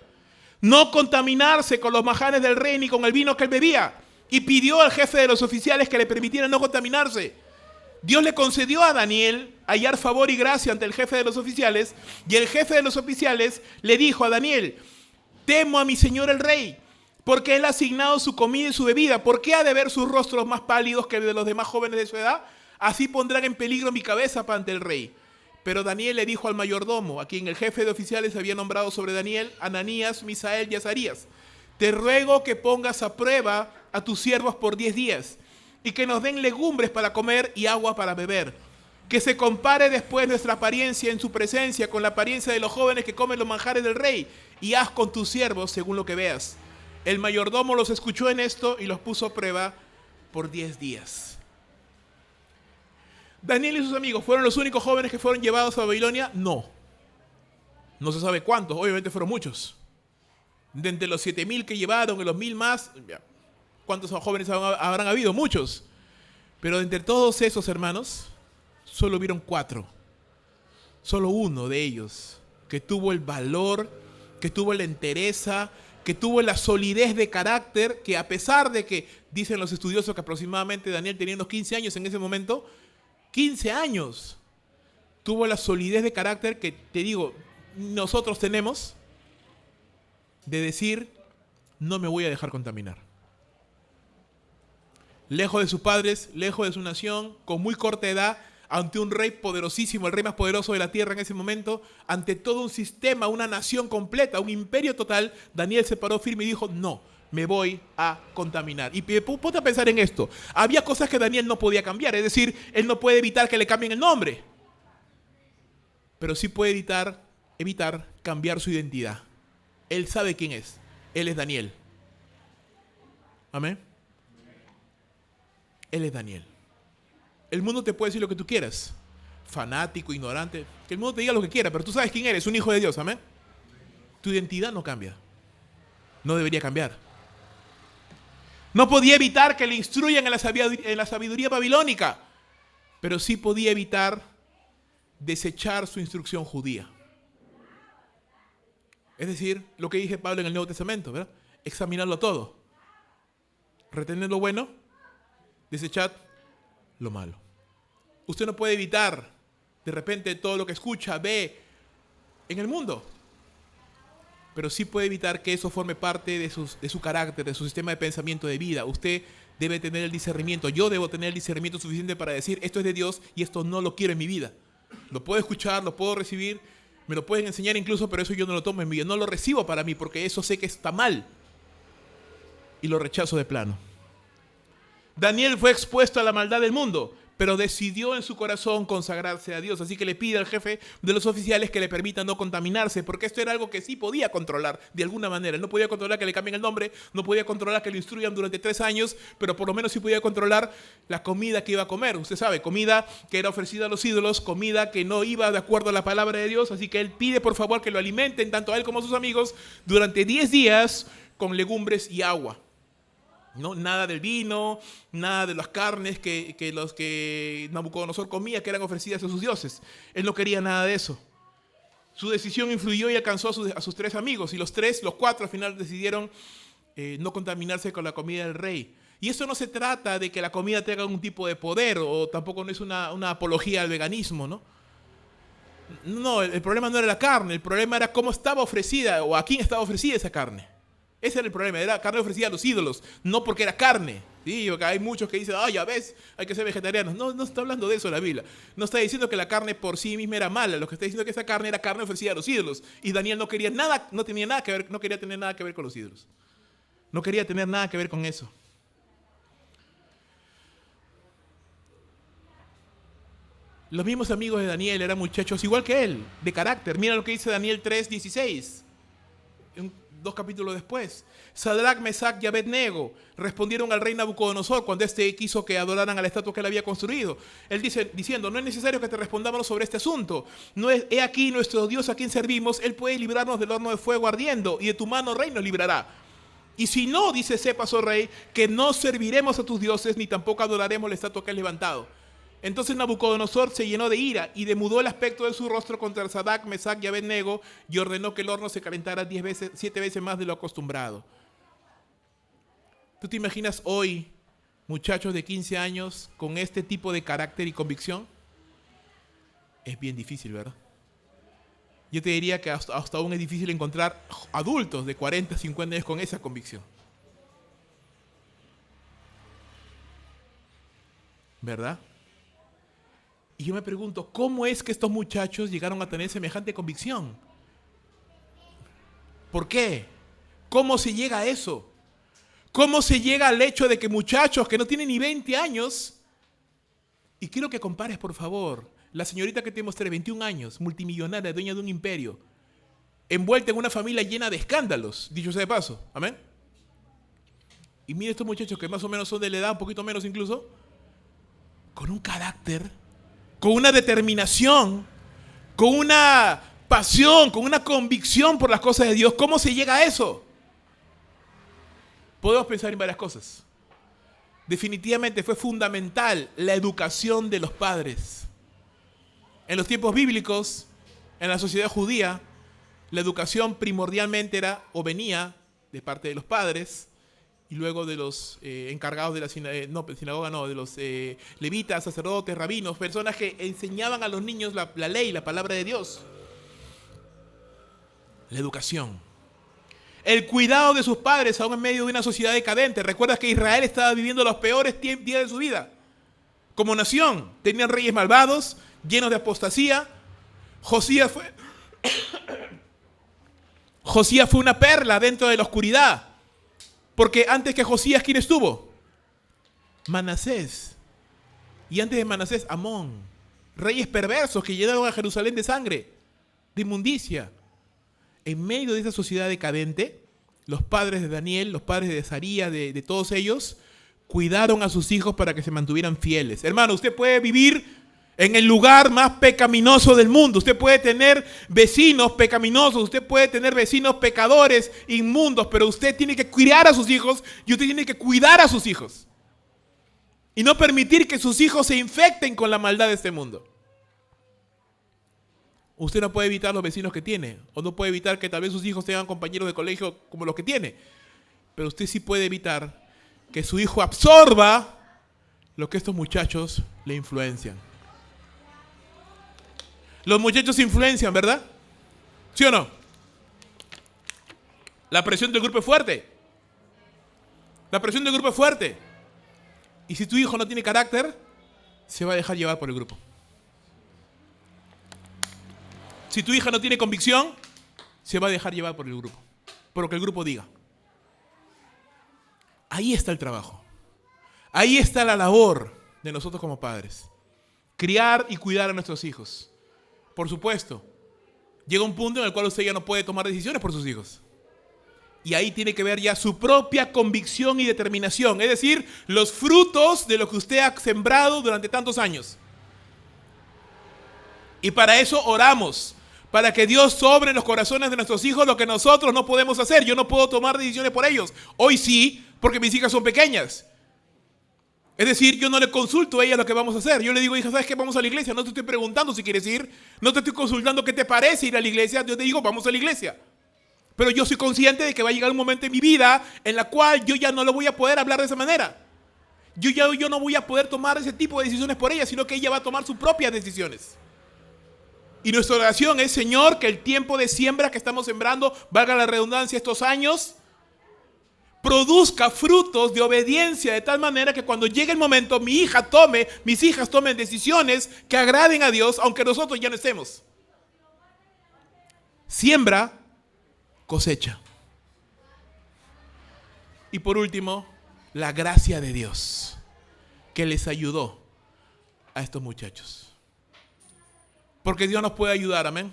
no contaminarse con los manjares del rey ni con el vino que él bebía. Y pidió al jefe de los oficiales que le permitieran no contaminarse. Dios le concedió a Daniel hallar favor y gracia ante el jefe de los oficiales. Y el jefe de los oficiales le dijo a Daniel, temo a mi señor el rey, porque él ha asignado su comida y su bebida. ¿Por qué ha de ver sus rostros más pálidos que el de los demás jóvenes de su edad? Así pondrán en peligro mi cabeza ante el rey. Pero Daniel le dijo al mayordomo, a quien el jefe de oficiales había nombrado sobre Daniel, Ananías, Misael y Azarías, te ruego que pongas a prueba a tus siervos por 10 días y que nos den legumbres para comer y agua para beber. Que se compare después nuestra apariencia en su presencia con la apariencia de los jóvenes que comen los manjares del rey, y haz con tus siervos según lo que veas. El mayordomo los escuchó en esto y los puso a prueba por 10 días. ¿Daniel y sus amigos fueron los únicos jóvenes que fueron llevados a Babilonia? No. No se sabe cuántos, obviamente fueron muchos. De entre los 7,000 que llevaron y los 1,000 más, ¿cuántos jóvenes habrán habido? Muchos. Pero de entre todos esos hermanos, solo hubieron 4. Solo uno de ellos que tuvo el valor, que tuvo la entereza, que tuvo la solidez de carácter, que a pesar de que dicen los estudiosos que aproximadamente Daniel tenía unos 15 años en ese momento, 15 años, tuvo la solidez de carácter que, te digo, nosotros tenemos, de decir, no me voy a dejar contaminar. Lejos de sus padres, lejos de su nación, con muy corta edad, ante un rey poderosísimo, el rey más poderoso de la tierra en ese momento, ante todo un sistema, una nación completa, un imperio total, Daniel se paró firme y dijo, no, me voy a contaminar. Y ponte a pensar en esto. Había cosas que Daniel no podía cambiar, es decir, él no puede evitar que le cambien el nombre. pero sí puede evitar cambiar su identidad. Él sabe quién es. Él es Daniel. Amén. Él es Daniel. El mundo te puede decir lo que tú quieras. Fanático, ignorante. Que el mundo te diga lo que quiera, pero tú sabes quién eres, un hijo de Dios. Amén. Tu identidad no cambia. No debería cambiar. No podía evitar que le instruyan en la sabiduría babilónica, pero sí podía evitar desechar su instrucción judía. Es decir, lo que dije Pablo en el Nuevo Testamento, ¿verdad? Examinarlo todo. Retener lo bueno, desechad lo malo. Usted no puede evitar de repente todo lo que escucha, ve en el mundo, pero sí puede evitar que eso forme parte de su carácter, de su sistema de pensamiento de vida. Usted debe tener el discernimiento. Yo debo tener el discernimiento suficiente para decir, esto es de Dios y esto no lo quiero en mi vida. Lo puedo escuchar, lo puedo recibir, me lo pueden enseñar incluso, pero eso yo no lo tomo en mi vida. No lo recibo para mí porque eso sé que está mal y lo rechazo de plano. Daniel fue expuesto a la maldad del mundo, pero decidió en su corazón consagrarse a Dios. Así que le pide al jefe de los oficiales que le permita no contaminarse, porque esto era algo que sí podía controlar de alguna manera. Él no podía controlar que le cambien el nombre, no podía controlar que lo instruyan durante 3 años, pero por lo menos sí podía controlar la comida que iba a comer. Usted sabe, comida que era ofrecida a los ídolos, comida que no iba de acuerdo a la palabra de Dios. Así que él pide por favor que lo alimenten, tanto a él como a sus amigos, durante 10 días con legumbres y agua. No, nada del vino, nada de las carnes que Nabucodonosor comía, que eran ofrecidas a sus dioses. Él no quería nada de eso. Su decisión influyó y alcanzó a sus 3 amigos. Y los 4 al final decidieron no contaminarse con la comida del rey. Y eso no se trata de que la comida tenga algún tipo de poder, o tampoco no es una apología al veganismo, ¿no? No, el problema no era la carne, el problema era cómo estaba ofrecida o a quién estaba ofrecida esa carne. Ese era el problema, era carne ofrecida a los ídolos, no porque era carne. Sí, porque hay muchos que dicen, ya ves, hay que ser vegetarianos. No está hablando de eso la Biblia. No está diciendo que la carne por sí misma era mala. Lo que está diciendo es que esa carne era carne ofrecida a los ídolos. Y Daniel no quería nada, no quería tener nada que ver con los ídolos. No quería tener nada que ver con eso. Los mismos amigos de Daniel eran muchachos igual que él, de carácter. Mira lo que dice Daniel 3:16. 2 capítulos después. Sadrach, Mesach y Abednego respondieron al rey Nabucodonosor cuando éste quiso que adoraran a la estatua que él había construido. Él diciendo, no es necesario que te respondamos sobre este asunto. He aquí nuestro Dios a quien servimos, él puede librarnos del horno de fuego ardiendo y de tu mano, rey, nos librará. Y si no, dice, sepas, oh rey, que no serviremos a tus dioses ni tampoco adoraremos la estatua que has levantado. Entonces Nabucodonosor se llenó de ira y demudó el aspecto de su rostro contra Sadrach, Mesach y Abednego y ordenó que el horno se calentara 7 veces más de lo acostumbrado. ¿Tú te imaginas hoy muchachos de 15 años con este tipo de carácter y convicción? Es bien difícil, ¿verdad? Yo te diría que hasta aún es difícil encontrar adultos de 40, 50 años con esa convicción. ¿Verdad? Y yo me pregunto, ¿cómo es que estos muchachos llegaron a tener semejante convicción? ¿Por qué? ¿Cómo se llega a eso? ¿Cómo se llega al hecho de que muchachos que no tienen ni 20 años, y quiero que compares por favor, la señorita que te mostré, 21 años, multimillonaria, dueña de un imperio, envuelta en una familia llena de escándalos, dicho sea de paso, amén. Y mira estos muchachos que más o menos son de la edad, un poquito menos incluso, con un carácter, con una determinación, con una pasión, con una convicción por las cosas de Dios. ¿Cómo se llega a eso? Podemos pensar en varias cosas. Definitivamente fue fundamental la educación de los padres. En los tiempos bíblicos, en la sociedad judía, la educación primordialmente era o venía de parte de los padres y luego de los encargados de la sinagoga, de los levitas, sacerdotes, rabinos, personas que enseñaban a los niños la ley, la palabra de Dios. La educación. El cuidado de sus padres aún en medio de una sociedad decadente. ¿Recuerdas que Israel estaba viviendo los peores días de su vida? Como nación, tenían reyes malvados, llenos de apostasía. Josías fue una perla dentro de la oscuridad. Porque antes que Josías, ¿quién estuvo? Manasés. Y antes de Manasés, Amón. Reyes perversos que llenaron a Jerusalén de sangre. de inmundicia. En medio de esa sociedad decadente, los padres de Daniel, los padres de Azarías, de todos ellos, cuidaron a sus hijos para que se mantuvieran fieles. Hermano, usted puede vivir en el lugar más pecaminoso del mundo. Usted puede tener vecinos pecaminosos, usted puede tener vecinos pecadores, inmundos, pero usted tiene que criar a sus hijos y usted tiene que cuidar a sus hijos. Y no permitir que sus hijos se infecten con la maldad de este mundo. Usted no puede evitar los vecinos que tiene, o no puede evitar que tal vez sus hijos tengan compañeros de colegio como los que tiene, pero usted sí puede evitar que su hijo absorba lo que estos muchachos le influencian. Los muchachos influencian, ¿verdad? ¿Sí o no? La presión del grupo es fuerte. La presión del grupo es fuerte. Y si tu hijo no tiene carácter, se va a dejar llevar por el grupo. Si tu hija no tiene convicción, se va a dejar llevar por el grupo, por lo que el grupo diga. Ahí está el trabajo. Ahí está la labor de nosotros como padres. Criar y cuidar a nuestros hijos. Por supuesto, llega un punto en el cual usted ya no puede tomar decisiones por sus hijos. Y ahí tiene que ver ya su propia convicción y determinación. Es decir, los frutos de lo que usted ha sembrado durante tantos años. Y para eso oramos. Para que Dios sobre en los corazones de nuestros hijos lo que nosotros no podemos hacer. Yo no puedo tomar decisiones por ellos. Hoy sí, porque mis hijas son pequeñas. Es decir, yo no le consulto a ella lo que vamos a hacer. Yo le digo, hija, ¿sabes qué? Vamos a la iglesia. No te estoy preguntando si quieres ir. No te estoy consultando qué te parece ir a la iglesia. Yo te digo, vamos a la iglesia. Pero yo soy consciente de que va a llegar un momento en mi vida en la cual yo ya no lo voy a poder hablar de esa manera. Yo no voy a poder tomar ese tipo de decisiones por ella, sino que ella va a tomar sus propias decisiones. Y nuestra oración es, Señor, que el tiempo de siembra que estamos sembrando, valga la redundancia, estos años, produzca frutos de obediencia de tal manera que cuando llegue el momento mis hijas tomen decisiones que agraden a Dios, aunque nosotros ya no estemos. Siembra, cosecha. Y por último, la gracia de Dios que les ayudó a estos muchachos. Porque Dios nos puede ayudar, amén.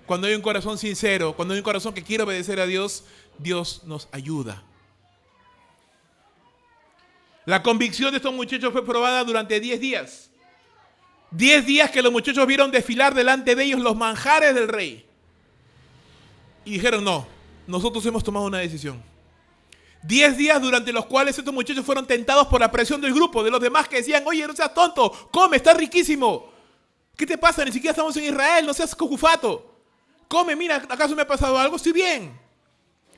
Cuando hay un corazón sincero, cuando hay un corazón que quiere obedecer a Dios, Dios nos ayuda. La convicción de estos muchachos fue probada durante 10 días. 10 días que los muchachos vieron desfilar delante de ellos los manjares del rey. Y dijeron, no, nosotros hemos tomado una decisión. 10 días durante los cuales estos muchachos fueron tentados por la presión del grupo, de los demás que decían, oye, no seas tonto, come, está riquísimo. ¿Qué te pasa? Ni siquiera estamos en Israel, no seas cojufato. Come, mira, ¿acaso me ha pasado algo? Estoy bien.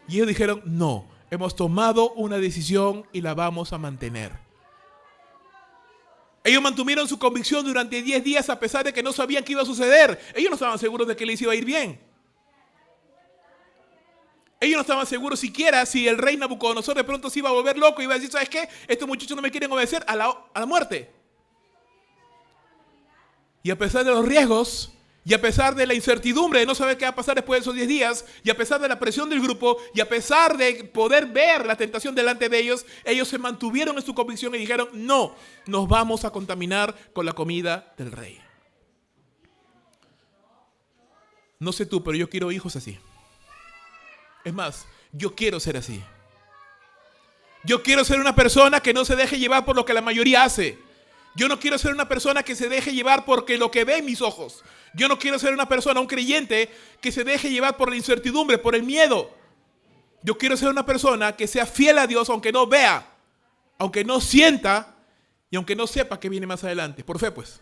Y ellos dijeron, no, hemos tomado una decisión y la vamos a mantener. Ellos mantuvieron su convicción durante 10 días a pesar de que no sabían qué iba a suceder. Ellos no estaban seguros de que les iba a ir bien. Ellos no estaban seguros siquiera si el rey Nabucodonosor de pronto se iba a volver loco y iba a decir, ¿sabes qué? Estos muchachos no me quieren obedecer a la muerte. Y a pesar de los riesgos, y a pesar de la incertidumbre de no saber qué va a pasar después de esos 10 días, y a pesar de la presión del grupo, y a pesar de poder ver la tentación delante de ellos, ellos se mantuvieron en su convicción y dijeron, no, nos vamos a contaminar con la comida del rey. No sé tú, pero yo quiero hijos así. Es más, yo quiero ser así. Yo quiero ser una persona que no se deje llevar por lo que la mayoría hace. Yo no quiero ser una persona que se deje llevar porque lo que ve en mis ojos. Yo no quiero ser una persona, un creyente, que se deje llevar por la incertidumbre, por el miedo. Yo quiero ser una persona que sea fiel a Dios aunque no vea, aunque no sienta y aunque no sepa qué viene más adelante. Por fe, pues.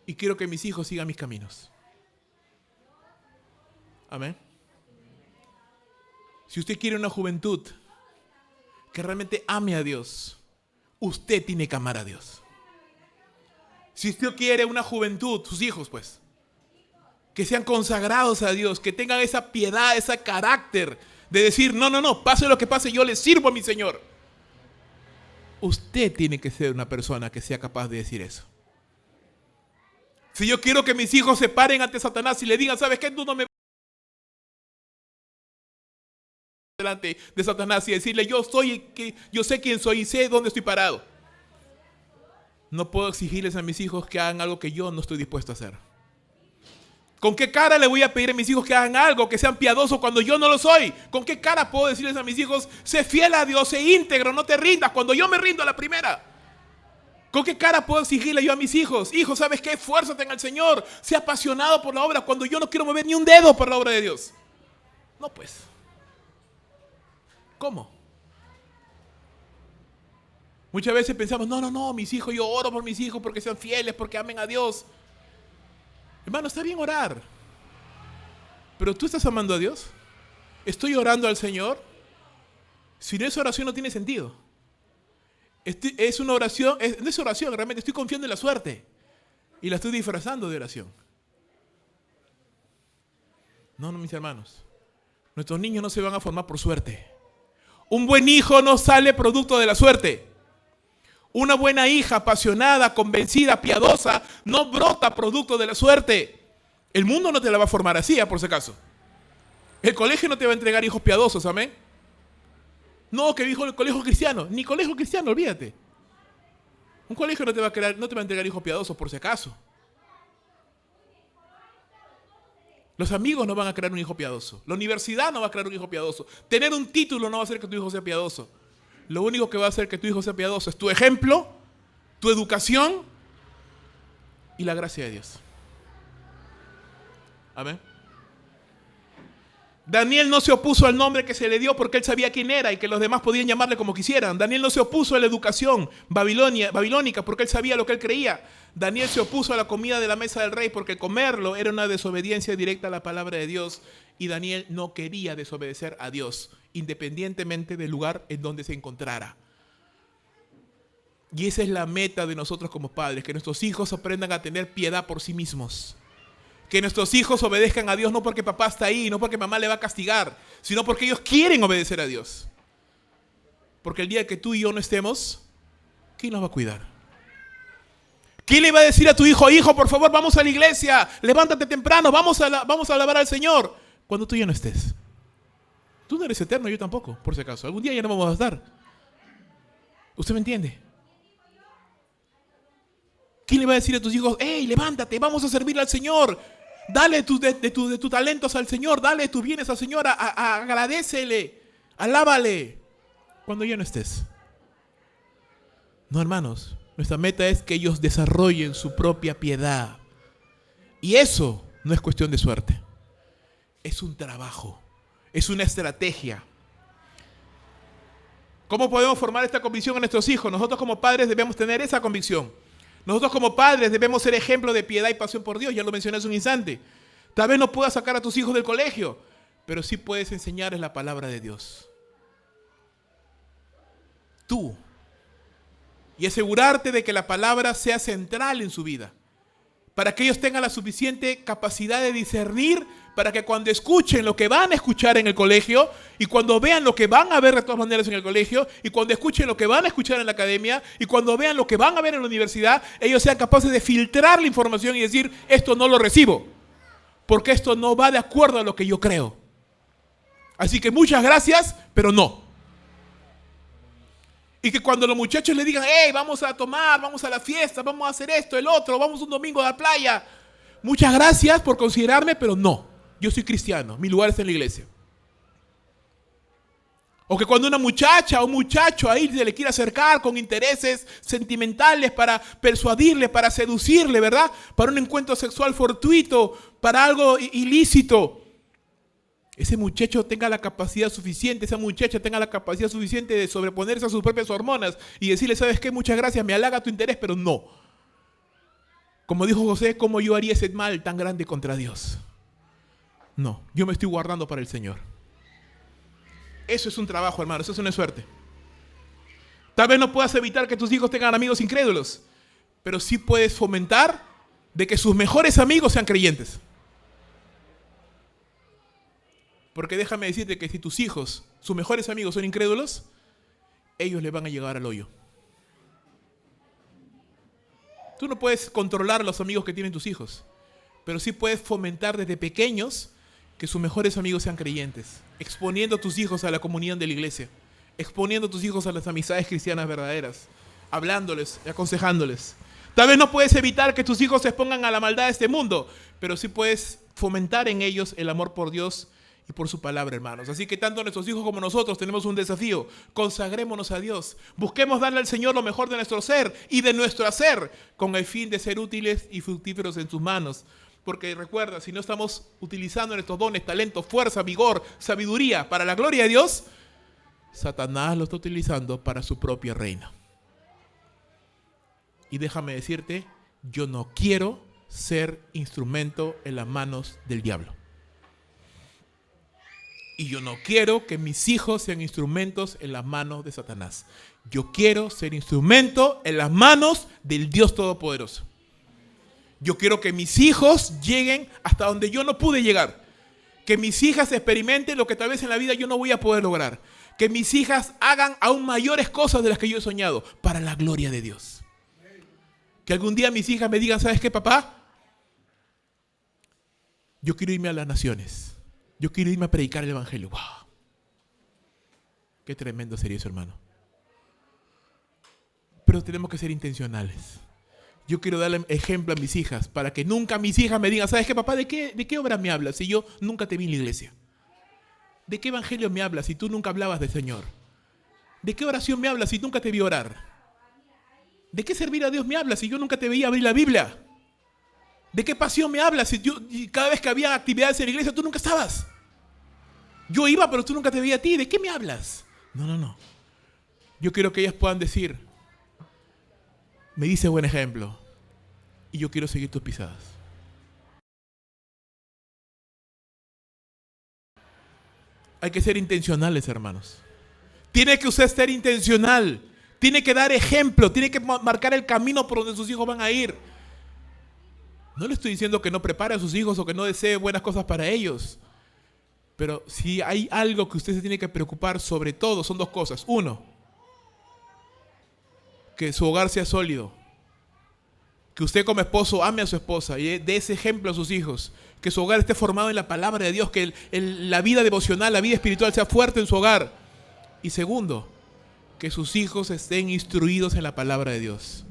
Y quiero que mis hijos sigan mis caminos. Amén. Si usted quiere una juventud que realmente ame a Dios, usted tiene que amar a Dios. Si usted quiere una juventud, sus hijos pues, que sean consagrados a Dios, que tengan esa piedad, ese carácter de decir, no, pase lo que pase, yo le sirvo a mi Señor. Usted tiene que ser una persona que sea capaz de decir eso. Si yo quiero que mis hijos se paren ante Satanás y le digan, ¿sabes qué? Tú no me delante de Satanás y decirle, yo sé quién soy y sé dónde estoy parado. No puedo exigirles a mis hijos que hagan algo que yo no estoy dispuesto a hacer. ¿Con qué cara le voy a pedir a mis hijos que hagan algo, que sean piadosos cuando yo no lo soy? ¿Con qué cara puedo decirles a mis hijos, sé fiel a Dios, sé íntegro, no te rindas, cuando yo me rindo a la primera? ¿Con qué cara puedo exigirle yo a mis hijos? Hijo, ¿sabes qué? Esfuérzate en el Señor, sé apasionado por la obra, cuando yo no quiero mover ni un dedo por la obra de Dios. No, pues. ¿Cómo? Muchas veces pensamos, no, mis hijos, yo oro por mis hijos porque sean fieles, porque amen a Dios. Hermano, está bien orar, pero ¿tú estás amando a Dios? ¿Estoy orando al Señor? Si no, esa oración no tiene sentido. Es una oración, no es oración, realmente estoy confiando en la suerte y la estoy disfrazando de oración. No, mis hermanos, nuestros niños no se van a formar por suerte. Un buen hijo no sale producto de la suerte. Una buena hija apasionada, convencida, piadosa, no brota producto de la suerte. El mundo no te la va a formar así, por si acaso. El colegio no te va a entregar hijos piadosos, amén. No, que dijo el colegio cristiano. Ni colegio cristiano, olvídate. Un colegio no te va a entregar hijos piadosos, por si acaso. Los amigos no van a crear un hijo piadoso. La universidad no va a crear un hijo piadoso. Tener un título no va a hacer que tu hijo sea piadoso. Lo único que va a hacer que tu hijo sea piadoso es tu ejemplo, tu educación y la gracia de Dios. Amén. Daniel no se opuso al nombre que se le dio porque él sabía quién era y que los demás podían llamarle como quisieran. Daniel no se opuso a la educación babilónica porque él sabía lo que él creía. Daniel se opuso a la comida de la mesa del rey porque comerlo era una desobediencia directa a la palabra de Dios. Y Daniel no quería desobedecer a Dios, independientemente del lugar en donde se encontrara. Y esa es la meta de nosotros como padres, que nuestros hijos aprendan a tener piedad por sí mismos. Que nuestros hijos obedezcan a Dios no porque papá está ahí, no porque mamá le va a castigar, sino porque ellos quieren obedecer a Dios. Porque el día que tú y yo no estemos, ¿quién nos va a cuidar? ¿Quién le va a decir a tu hijo, hijo, por favor, vamos a la iglesia, levántate temprano, vamos a alabar al Señor, cuando tú ya no estés? Tú no eres eterno, yo tampoco, por si acaso. Algún día ya no vamos a estar. ¿Usted me entiende? ¿Quién le va a decir a tus hijos, hey, levántate, vamos a servirle al Señor? Dale de tus talentos al Señor, dale tus bienes al Señor, agradécele, alábale, cuando ya no estés. No, hermanos, nuestra meta es que ellos desarrollen su propia piedad. Y eso no es cuestión de suerte. Es un trabajo, es una estrategia. ¿Cómo podemos formar esta convicción en nuestros hijos? Nosotros como padres debemos tener esa convicción. Nosotros como padres debemos ser ejemplo de piedad y pasión por Dios. Ya lo mencioné hace un instante. Tal vez no puedas sacar a tus hijos del colegio, pero sí puedes enseñarles la palabra de Dios. Tú. Y asegurarte de que la palabra sea central en su vida. Para que ellos tengan la suficiente capacidad de discernir, para que cuando escuchen lo que van a escuchar en el colegio, y cuando vean lo que van a ver de todas maneras en el colegio, y cuando escuchen lo que van a escuchar en la academia, y cuando vean lo que van a ver en la universidad, ellos sean capaces de filtrar la información y decir, esto no lo recibo, porque esto no va de acuerdo a lo que yo creo. Así que muchas gracias, pero no. Y que cuando los muchachos le digan, hey, vamos a tomar, vamos a la fiesta, vamos a hacer esto, el otro, vamos un domingo a la playa. Muchas gracias por considerarme, pero no. Yo soy cristiano, mi lugar es en la iglesia. O que cuando una muchacha o un muchacho ahí se le quiere acercar con intereses sentimentales para persuadirle, para seducirle, ¿verdad? Para un encuentro sexual fortuito, para algo ilícito. Ese muchacho tenga la capacidad suficiente, esa muchacha tenga la capacidad suficiente de sobreponerse a sus propias hormonas y decirle, ¿sabes qué? Muchas gracias, me halaga tu interés, pero no. Como dijo José, ¿cómo yo haría ese mal tan grande contra Dios? No, yo me estoy guardando para el Señor. Eso es un trabajo, hermano, eso es una suerte. Tal vez no puedas evitar que tus hijos tengan amigos incrédulos, pero sí puedes fomentar de que sus mejores amigos sean creyentes. Porque déjame decirte que si tus hijos, sus mejores amigos son incrédulos, ellos le van a llegar al hoyo. Tú no puedes controlar a los amigos que tienen tus hijos, pero sí puedes fomentar desde pequeños que sus mejores amigos sean creyentes, exponiendo a tus hijos a la comunión de la iglesia, exponiendo a tus hijos a las amistades cristianas verdaderas, hablándoles y aconsejándoles. Tal vez no puedes evitar que tus hijos se expongan a la maldad de este mundo, pero sí puedes fomentar en ellos el amor por Dios y por su palabra, hermanos. Así que tanto nuestros hijos como nosotros tenemos un desafío. Consagrémonos a Dios. Busquemos darle al Señor lo mejor de nuestro ser y de nuestro hacer, con el fin de ser útiles y fructíferos en sus manos. Porque recuerda, si no estamos utilizando nuestros dones, talentos, fuerza, vigor, sabiduría para la gloria de Dios, Satanás lo está utilizando para su propio reino. Y déjame decirte, yo no quiero ser instrumento en las manos del diablo. Y yo no quiero que mis hijos sean instrumentos en las manos de Satanás. Yo quiero ser instrumento en las manos del Dios Todopoderoso. Yo quiero que mis hijos lleguen hasta donde yo no pude llegar. Que mis hijas experimenten lo que tal vez en la vida yo no voy a poder lograr. Que mis hijas hagan aún mayores cosas de las que yo he soñado para la gloria de Dios. Que algún día mis hijas me digan, ¿sabes qué, papá? Yo quiero irme a las naciones. Yo quiero irme a predicar el evangelio. ¡Wow! Qué tremendo sería eso, hermano. Pero tenemos que ser intencionales. Yo quiero darle ejemplo a mis hijas para que nunca mis hijas me digan, ¿sabes qué, papá? ¿De qué obra me hablas si yo nunca te vi en la iglesia? ¿De qué evangelio me hablas si tú nunca hablabas del Señor? ¿De qué oración me hablas si nunca te vi orar? ¿De qué servir a Dios me hablas si yo nunca te veía abrir la Biblia? ¿De qué pasión me hablas si cada vez que había actividades en la iglesia tú nunca estabas? Yo iba, pero tú nunca te veía a ti. ¿De qué me hablas? No. Yo quiero que ellas puedan decir, me dice buen ejemplo y yo quiero seguir tus pisadas. Hay que ser intencionales, hermanos. Tiene que usted ser intencional. Tiene que dar ejemplo. Tiene que marcar el camino por donde sus hijos van a ir. No le estoy diciendo que no prepare a sus hijos o que no desee buenas cosas para ellos. Pero si hay algo que usted se tiene que preocupar sobre todo, son dos cosas. Uno, que su hogar sea sólido. Que usted como esposo ame a su esposa y dé ese ejemplo a sus hijos. Que su hogar esté formado en la palabra de Dios. Que la vida devocional, la vida espiritual sea fuerte en su hogar. Y segundo, que sus hijos estén instruidos en la palabra de Dios.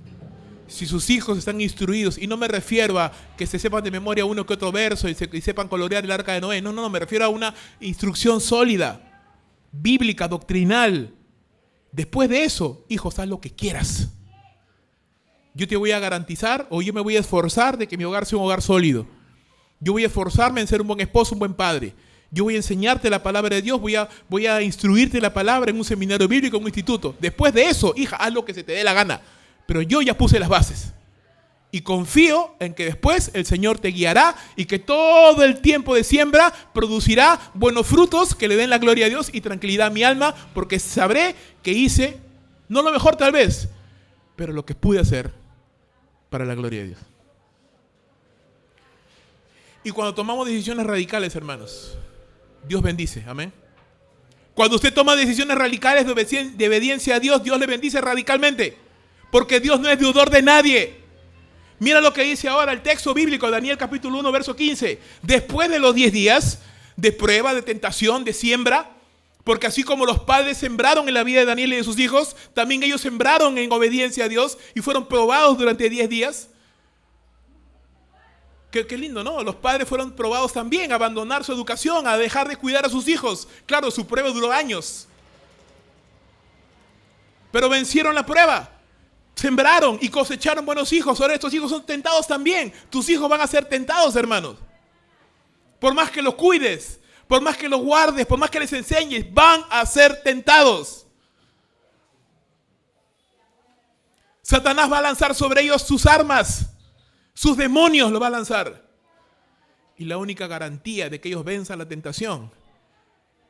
Si sus hijos están instruidos, y no me refiero a que se sepan de memoria uno que otro verso y sepan colorear el arca de Noé. No, me refiero a una instrucción sólida, bíblica, doctrinal. Después de eso, hijos, haz lo que quieras. Yo te voy a garantizar, o yo me voy a esforzar de que mi hogar sea un hogar sólido. Yo voy a esforzarme en ser un buen esposo, un buen padre. Yo voy a enseñarte la palabra de Dios, voy a instruirte la palabra en un seminario bíblico, en un instituto. Después de eso, hija, haz lo que se te dé la gana. Pero yo ya puse las bases. Y confío en que después el Señor te guiará y que todo el tiempo de siembra producirá buenos frutos que le den la gloria a Dios y tranquilidad a mi alma, porque sabré que hice, no lo mejor tal vez, pero lo que pude hacer para la gloria de Dios. Y cuando tomamos decisiones radicales, hermanos, Dios bendice, amén. Cuando usted toma decisiones radicales de obediencia a Dios, Dios le bendice radicalmente. Porque Dios no es deudor de nadie. Mira lo que dice ahora el texto bíblico, Daniel capítulo 1, verso 15. Después de los 10 días de prueba, de tentación, de siembra, porque así como los padres sembraron en la vida de Daniel y de sus hijos, también ellos sembraron en obediencia a Dios y fueron probados durante 10 días. Qué lindo, ¿no? Los padres fueron probados también a abandonar su educación, a dejar de cuidar a sus hijos. Claro, su prueba duró años. Pero vencieron la prueba. Sembraron y cosecharon buenos hijos. Ahora estos hijos son tentados también. Tus hijos van a ser tentados, hermanos. Por más que los cuides, por más que los guardes, por más que les enseñes, van a ser tentados. Satanás va a lanzar sobre ellos sus armas. Sus demonios lo va a lanzar. Y la única garantía de que ellos venzan la tentación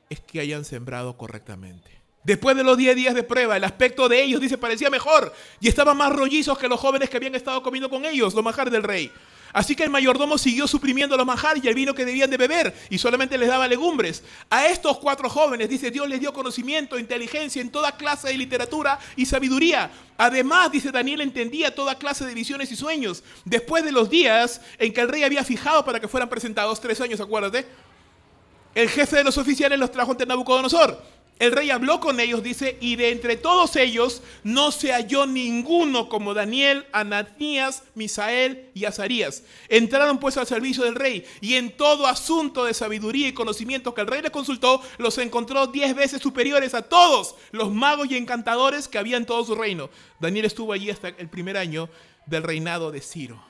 es que hayan sembrado correctamente. Después de los 10 días de prueba, el aspecto de ellos, dice, parecía mejor. Y estaban más rollizos que los jóvenes que habían estado comiendo con ellos, los manjares del rey. Así que el mayordomo siguió suprimiendo los manjares y el vino que debían de beber, y solamente les daba legumbres. A estos 4 jóvenes, dice, Dios les dio conocimiento, inteligencia en toda clase de literatura y sabiduría. Además, dice, Daniel entendía toda clase de visiones y sueños. Después de los días en que el rey había fijado para que fueran presentados, 3 años, acuérdate, el jefe de los oficiales los trajo ante Nabucodonosor. El rey habló con ellos, dice, y de entre todos ellos no se halló ninguno como Daniel, Ananías, Misael y Azarías. Entraron pues al servicio del rey, y en todo asunto de sabiduría y conocimiento que el rey le consultó, los encontró 10 veces superiores a todos los magos y encantadores que había en todo su reino. Daniel estuvo allí hasta el primer año del reinado de Ciro.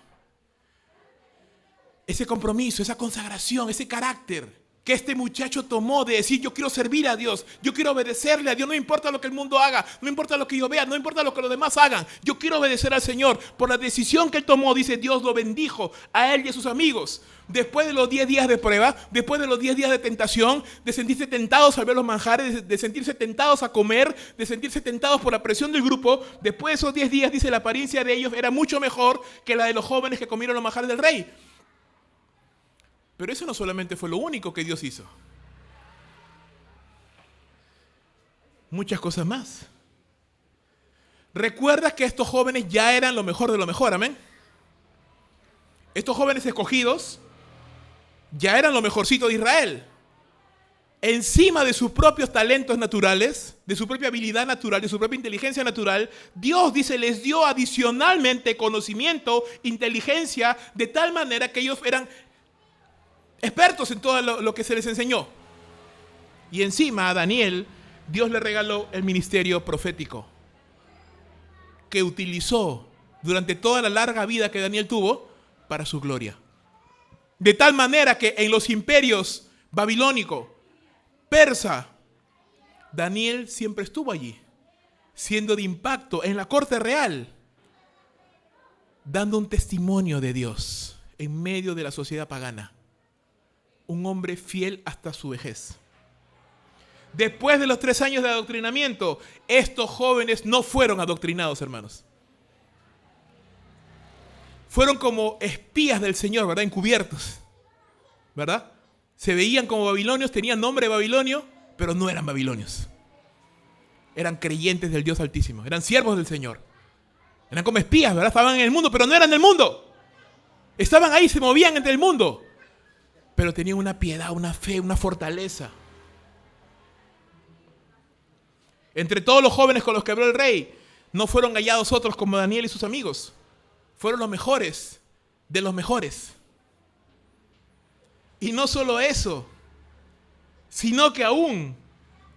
Ese compromiso, esa consagración, ese carácter que este muchacho tomó de decir: yo quiero servir a Dios, yo quiero obedecerle a Dios, no importa lo que el mundo haga, no importa lo que yo vea, no importa lo que los demás hagan, yo quiero obedecer al Señor. Por la decisión que él tomó, dice, Dios lo bendijo a él y a sus amigos. Después de los 10 días de prueba, después de los 10 días de tentación, de sentirse tentados al ver los manjares, de sentirse tentados a comer, de sentirse tentados por la presión del grupo, después de esos 10 días, dice, la apariencia de ellos era mucho mejor que la de los jóvenes que comieron los manjares del rey. Pero eso no solamente fue lo único que Dios hizo. Muchas cosas más. Recuerda que estos jóvenes ya eran lo mejor de lo mejor, amén. Estos jóvenes escogidos ya eran lo mejorcito de Israel. Encima de sus propios talentos naturales, de su propia habilidad natural, de su propia inteligencia natural, Dios, dice, les dio adicionalmente conocimiento, inteligencia, de tal manera que ellos eran expertos en todo lo que se les enseñó. Y encima a Daniel, Dios le regaló el ministerio profético, que utilizó durante toda la larga vida que Daniel tuvo para su gloria. De tal manera que en los imperios babilónico, persa, Daniel siempre estuvo allí, siendo de impacto en la corte real, dando un testimonio de Dios en medio de la sociedad pagana. Un hombre fiel hasta su vejez. Después de los 3 años de adoctrinamiento, estos jóvenes no fueron adoctrinados, hermanos. Fueron como espías del Señor, ¿verdad? Encubiertos, ¿verdad? Se veían como babilonios, tenían nombre babilonio, pero no eran babilonios. Eran creyentes del Dios Altísimo, eran siervos del Señor. Eran como espías, ¿verdad? Estaban en el mundo, pero no eran del mundo. Estaban ahí, se movían entre el mundo, pero tenían una piedad, una fe, una fortaleza. Entre todos los jóvenes con los que habló el rey, no fueron hallados otros como Daniel y sus amigos. Fueron los mejores de los mejores. Y no solo eso, sino que aún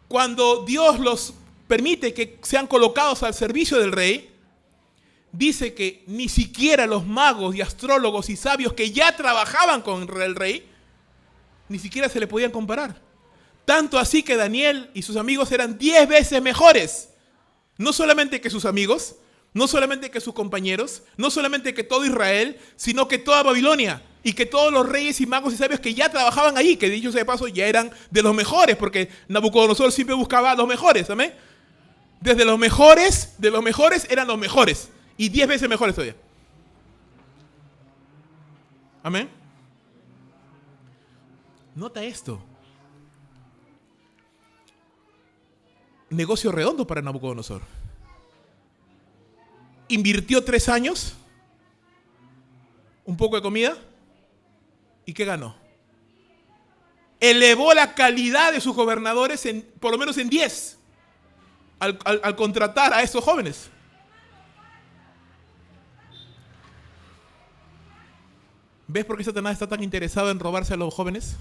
cuando Dios los permite que sean colocados al servicio del rey, dice que ni siquiera los magos y astrólogos y sabios que ya trabajaban con el rey, ni siquiera se le podían comparar. Tanto así que Daniel y sus amigos eran 10 veces mejores. No solamente que sus amigos, no solamente que sus compañeros, no solamente que todo Israel, sino que toda Babilonia y que todos los reyes y magos y sabios que ya trabajaban allí, que dicho sea de paso ya eran de los mejores, porque Nabucodonosor siempre buscaba a los mejores, ¿amén? Desde los mejores, de los mejores eran los mejores y 10 veces mejores todavía. ¿Amén? Nota esto. Negocio redondo para Nabucodonosor. Invirtió 3 años, un poco de comida, ¿y qué ganó? Elevó la calidad de sus gobernadores por lo menos en 10 al contratar a estos jóvenes. ¿Ves por qué Satanás está tan interesado en robarse a los jóvenes?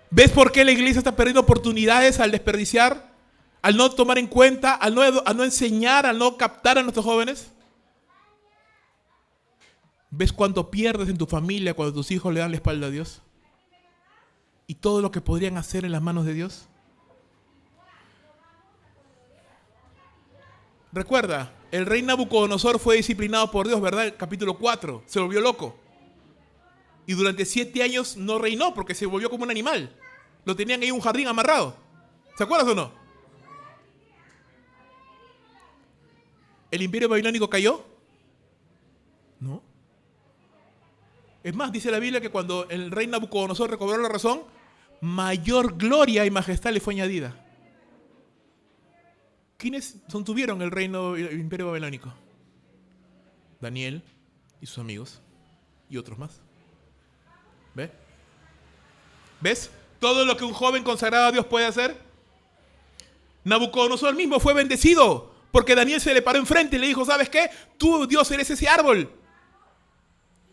¿Ves por qué la iglesia está perdiendo oportunidades al desperdiciar, al no tomar en cuenta, al no enseñar, al no captar a nuestros jóvenes? ¿Ves cuánto pierdes en tu familia cuando tus hijos le dan la espalda a Dios? ¿Y todo lo que podrían hacer en las manos de Dios? Recuerda, el rey Nabucodonosor fue disciplinado por Dios, ¿verdad? El capítulo 4, se volvió loco. Y durante 7 años no reinó porque se volvió como un animal. Lo tenían ahí en un jardín amarrado. ¿Se acuerdas o no? ¿El imperio babilónico cayó? No. Es más, dice la Biblia que cuando el rey Nabucodonosor recobró la razón, mayor gloria y majestad le fue añadida. ¿Quiénes sostuvieron el imperio babilónico? Daniel y sus amigos y otros más. ¿Ves? ¿Ves? todo lo que un joven consagrado a Dios puede hacer. Nabucodonosor mismo fue bendecido porque Daniel se le paró enfrente y le dijo, ¿sabes qué? Tú, Dios, eres ese árbol.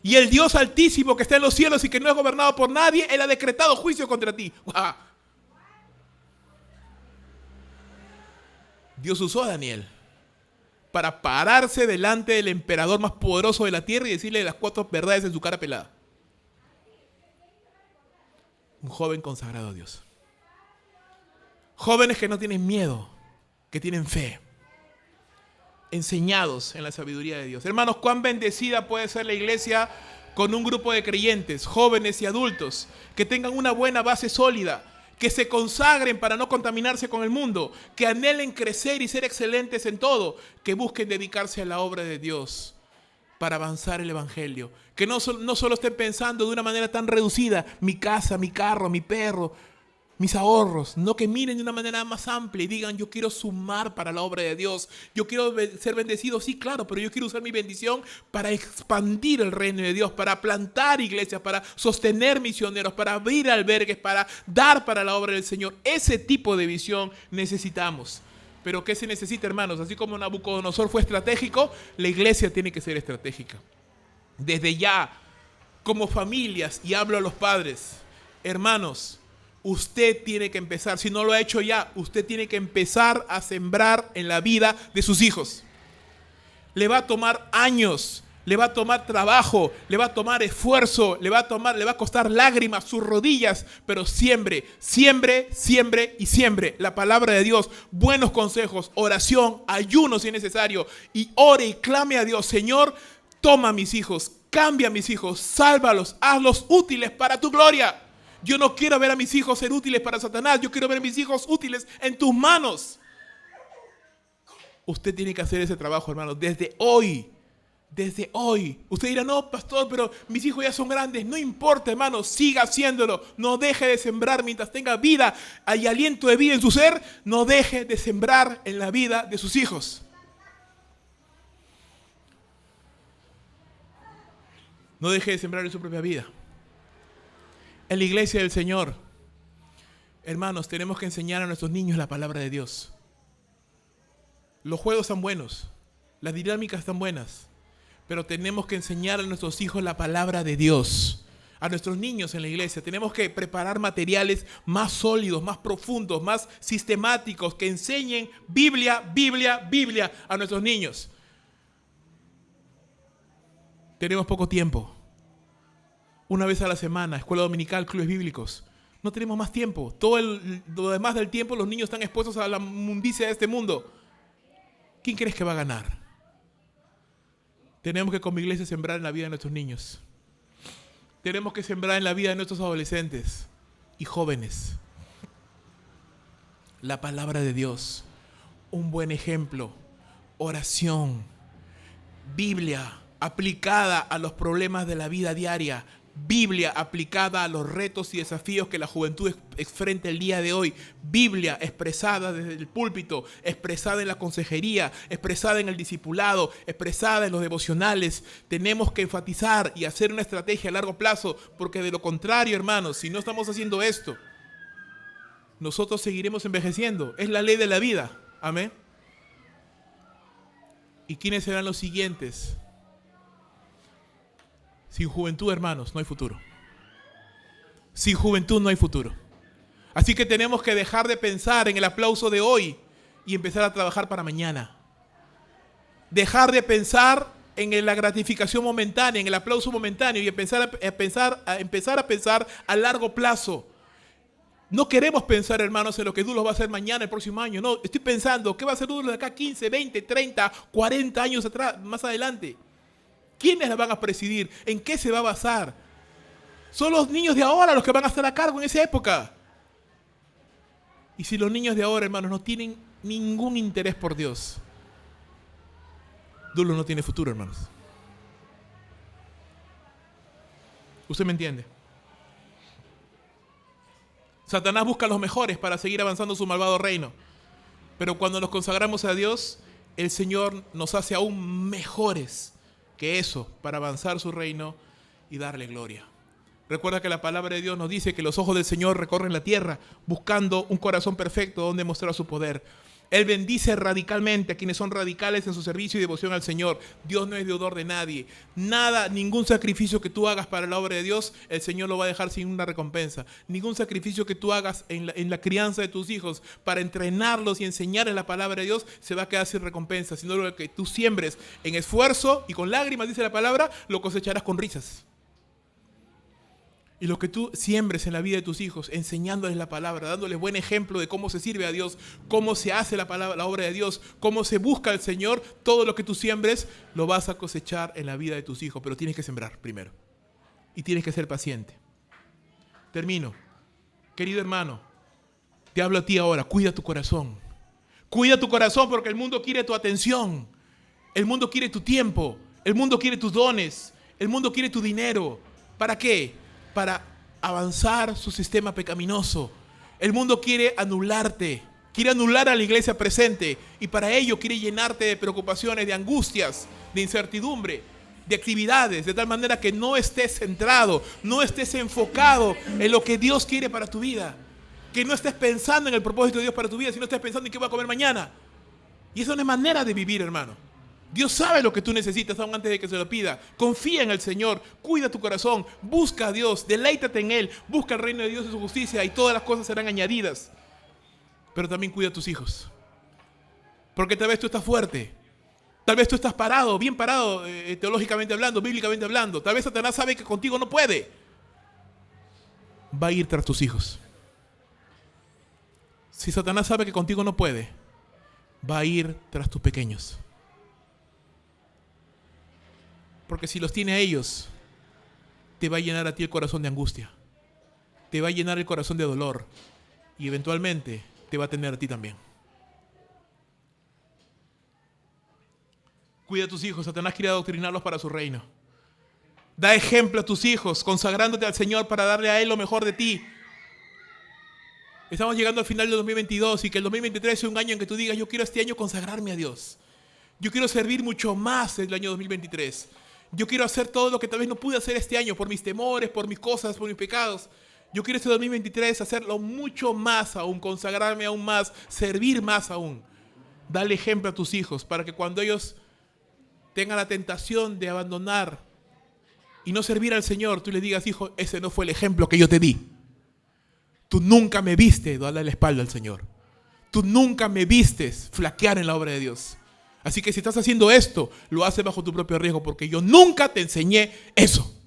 Y el Dios altísimo que está en los cielos y que no es gobernado por nadie, Él ha decretado juicio contra ti. ¡Wow! Dios usó a Daniel para pararse delante del emperador más poderoso de la tierra y decirle las 4 verdades en su cara pelada. Un joven consagrado a Dios. Jóvenes que no tienen miedo, que tienen fe. Enseñados en la sabiduría de Dios. Hermanos, cuán bendecida puede ser la iglesia con un grupo de creyentes, jóvenes y adultos, que tengan una buena base sólida, que se consagren para no contaminarse con el mundo, que anhelen crecer y ser excelentes en todo, que busquen dedicarse a la obra de Dios para avanzar el evangelio, que no solo estén pensando de una manera tan reducida, mi casa, mi carro, mi perro, mis ahorros, no, que miren de una manera más amplia y digan, yo quiero sumar para la obra de Dios, yo quiero ser bendecido, sí, claro, pero yo quiero usar mi bendición para expandir el reino de Dios, para plantar iglesias, para sostener misioneros, para abrir albergues, para dar para la obra del Señor. Ese tipo de visión necesitamos. Pero ¿qué se necesita, hermanos? Así como Nabucodonosor fue estratégico, la iglesia tiene que ser estratégica. Desde ya, como familias, y hablo a los padres, hermanos, usted tiene que empezar, si no lo ha hecho ya, usted tiene que empezar a sembrar en la vida de sus hijos. Le va a tomar años, le va a tomar trabajo, le va a tomar esfuerzo, le va a costar lágrimas, sus rodillas, pero siembre, siembre, siembre y siembre la palabra de Dios, buenos consejos, oración, ayuno si es necesario, y ore y clame a Dios, Señor, toma a mis hijos, cambia a mis hijos, sálvalos, hazlos útiles para tu gloria. Yo no quiero ver a mis hijos ser útiles para Satanás. Yo quiero ver a mis hijos útiles en tus manos. Usted tiene que hacer ese trabajo, hermano, desde hoy. Desde hoy. Usted dirá, no, pastor, pero mis hijos ya son grandes. No importa, hermano, siga haciéndolo. No deje de sembrar mientras tenga vida y aliento de vida en su ser. No deje de sembrar en la vida de sus hijos. No deje de sembrar en su propia vida. En la iglesia del Señor, hermanos, tenemos que enseñar a nuestros niños la palabra de Dios. Los juegos están buenos, las dinámicas están buenas, pero tenemos que enseñar a nuestros hijos la palabra de Dios. A nuestros niños en la iglesia tenemos que preparar materiales más sólidos, más profundos, más sistemáticos, que enseñen Biblia, Biblia, Biblia a nuestros niños. Tenemos poco tiempo. Una vez a la semana, escuela dominical, clubes bíblicos. No tenemos más tiempo. Lo demás del tiempo los niños están expuestos a la mundicia de este mundo. ¿Quién crees que va a ganar? Tenemos que como iglesia sembrar en la vida de nuestros niños. Tenemos que sembrar en la vida de nuestros adolescentes y jóvenes. La palabra de Dios, un buen ejemplo, oración, Biblia aplicada a los problemas de la vida diaria, Biblia aplicada a los retos y desafíos que la juventud enfrenta el día de hoy. Biblia expresada desde el púlpito, expresada en la consejería, expresada en el discipulado, expresada en los devocionales. Tenemos que enfatizar y hacer una estrategia a largo plazo, porque de lo contrario, hermanos, si no estamos haciendo esto, nosotros seguiremos envejeciendo. Es la ley de la vida. Amén. ¿Y quiénes serán los siguientes? Sin juventud, hermanos, no hay futuro. Sin juventud no hay futuro. Así que tenemos que dejar de pensar en el aplauso de hoy y empezar a trabajar para mañana. Dejar de pensar en la gratificación momentánea, en el aplauso momentáneo, y empezar a pensar a largo plazo. No queremos pensar, hermanos, en lo que Dulos va a hacer mañana, el próximo año. No, estoy pensando, ¿qué va a hacer Dulos de acá 15, 20, 30, 40 años atrás, más adelante? ¿Quiénes la van a presidir? ¿En qué se va a basar? Son los niños de ahora los que van a estar a cargo en esa época. Y si los niños de ahora, hermanos, no tienen ningún interés por Dios, Dulos no tiene futuro, hermanos. ¿Usted me entiende? Satanás busca a los mejores para seguir avanzando su malvado reino. Pero cuando nos consagramos a Dios, el Señor nos hace aún mejores que eso para avanzar su reino y darle gloria. Recuerda que la palabra de Dios nos dice que los ojos del Señor recorren la tierra buscando un corazón perfecto donde mostrar su poder. Él bendice radicalmente a quienes son radicales en su servicio y devoción al Señor. Dios no es deudor de nadie. Nada, ningún sacrificio que tú hagas para la obra de Dios, el Señor lo va a dejar sin una recompensa. Ningún sacrificio que tú hagas en la crianza de tus hijos para entrenarlos y enseñarles la palabra de Dios, se va a quedar sin recompensa. Sino lo que tú siembres en esfuerzo y con lágrimas, dice la palabra, lo cosecharás con risas. Y lo que tú siembres en la vida de tus hijos, enseñándoles la palabra, dándoles buen ejemplo de cómo se sirve a Dios, cómo se hace la obra de Dios, cómo se busca al Señor, todo lo que tú siembres lo vas a cosechar en la vida de tus hijos. Pero tienes que sembrar primero. Y tienes que ser paciente. Termino. Querido hermano, te hablo a ti ahora. Cuida tu corazón. Cuida tu corazón porque el mundo quiere tu atención. El mundo quiere tu tiempo. El mundo quiere tus dones. El mundo quiere tu dinero. ¿Para qué? Para avanzar su sistema pecaminoso. El mundo quiere anularte, quiere anular a la iglesia presente y para ello quiere llenarte de preocupaciones, de angustias, de incertidumbre, de actividades, de tal manera que no estés centrado, no estés enfocado en lo que Dios quiere para tu vida, que no estés pensando en el propósito de Dios para tu vida, sino estés pensando en qué voy a comer mañana. Y esa no es manera de vivir, hermano. Dios sabe lo que tú necesitas aún antes de que se lo pida. Confía en el Señor, cuida tu corazón, busca a Dios, deleítate en Él, busca el reino de Dios y su justicia y todas las cosas serán añadidas. Pero también cuida a tus hijos. Porque tal vez tú estás fuerte, tal vez tú estás parado, bien parado teológicamente hablando, bíblicamente hablando. Tal vez Satanás sabe que contigo no puede. Va a ir tras tus hijos. Si Satanás sabe que contigo no puede, va a ir tras tus pequeños. Porque si los tiene a ellos, te va a llenar a ti el corazón de angustia. Te va a llenar el corazón de dolor. Y eventualmente te va a tener a ti también. Cuida a tus hijos. Satanás quiere adoctrinarlos para su reino. Da ejemplo a tus hijos, consagrándote al Señor para darle a Él lo mejor de ti. Estamos llegando al final del 2022 y que el 2023 sea un año en que tú digas, yo quiero este año consagrarme a Dios. Yo quiero servir mucho más el año 2023. Yo quiero hacer todo lo que tal vez no pude hacer este año por mis temores, por mis cosas, por mis pecados. Yo quiero este 2023 hacerlo mucho más aún, consagrarme aún más, servir más aún. Dale ejemplo a tus hijos para que cuando ellos tengan la tentación de abandonar y no servir al Señor, tú les digas, hijo, ese no fue el ejemplo que yo te di. Tú nunca me viste darle la espalda al Señor. Tú nunca me vistes flaquear en la obra de Dios. Así que si estás haciendo esto, lo haces bajo tu propio riesgo porque yo nunca te enseñé eso.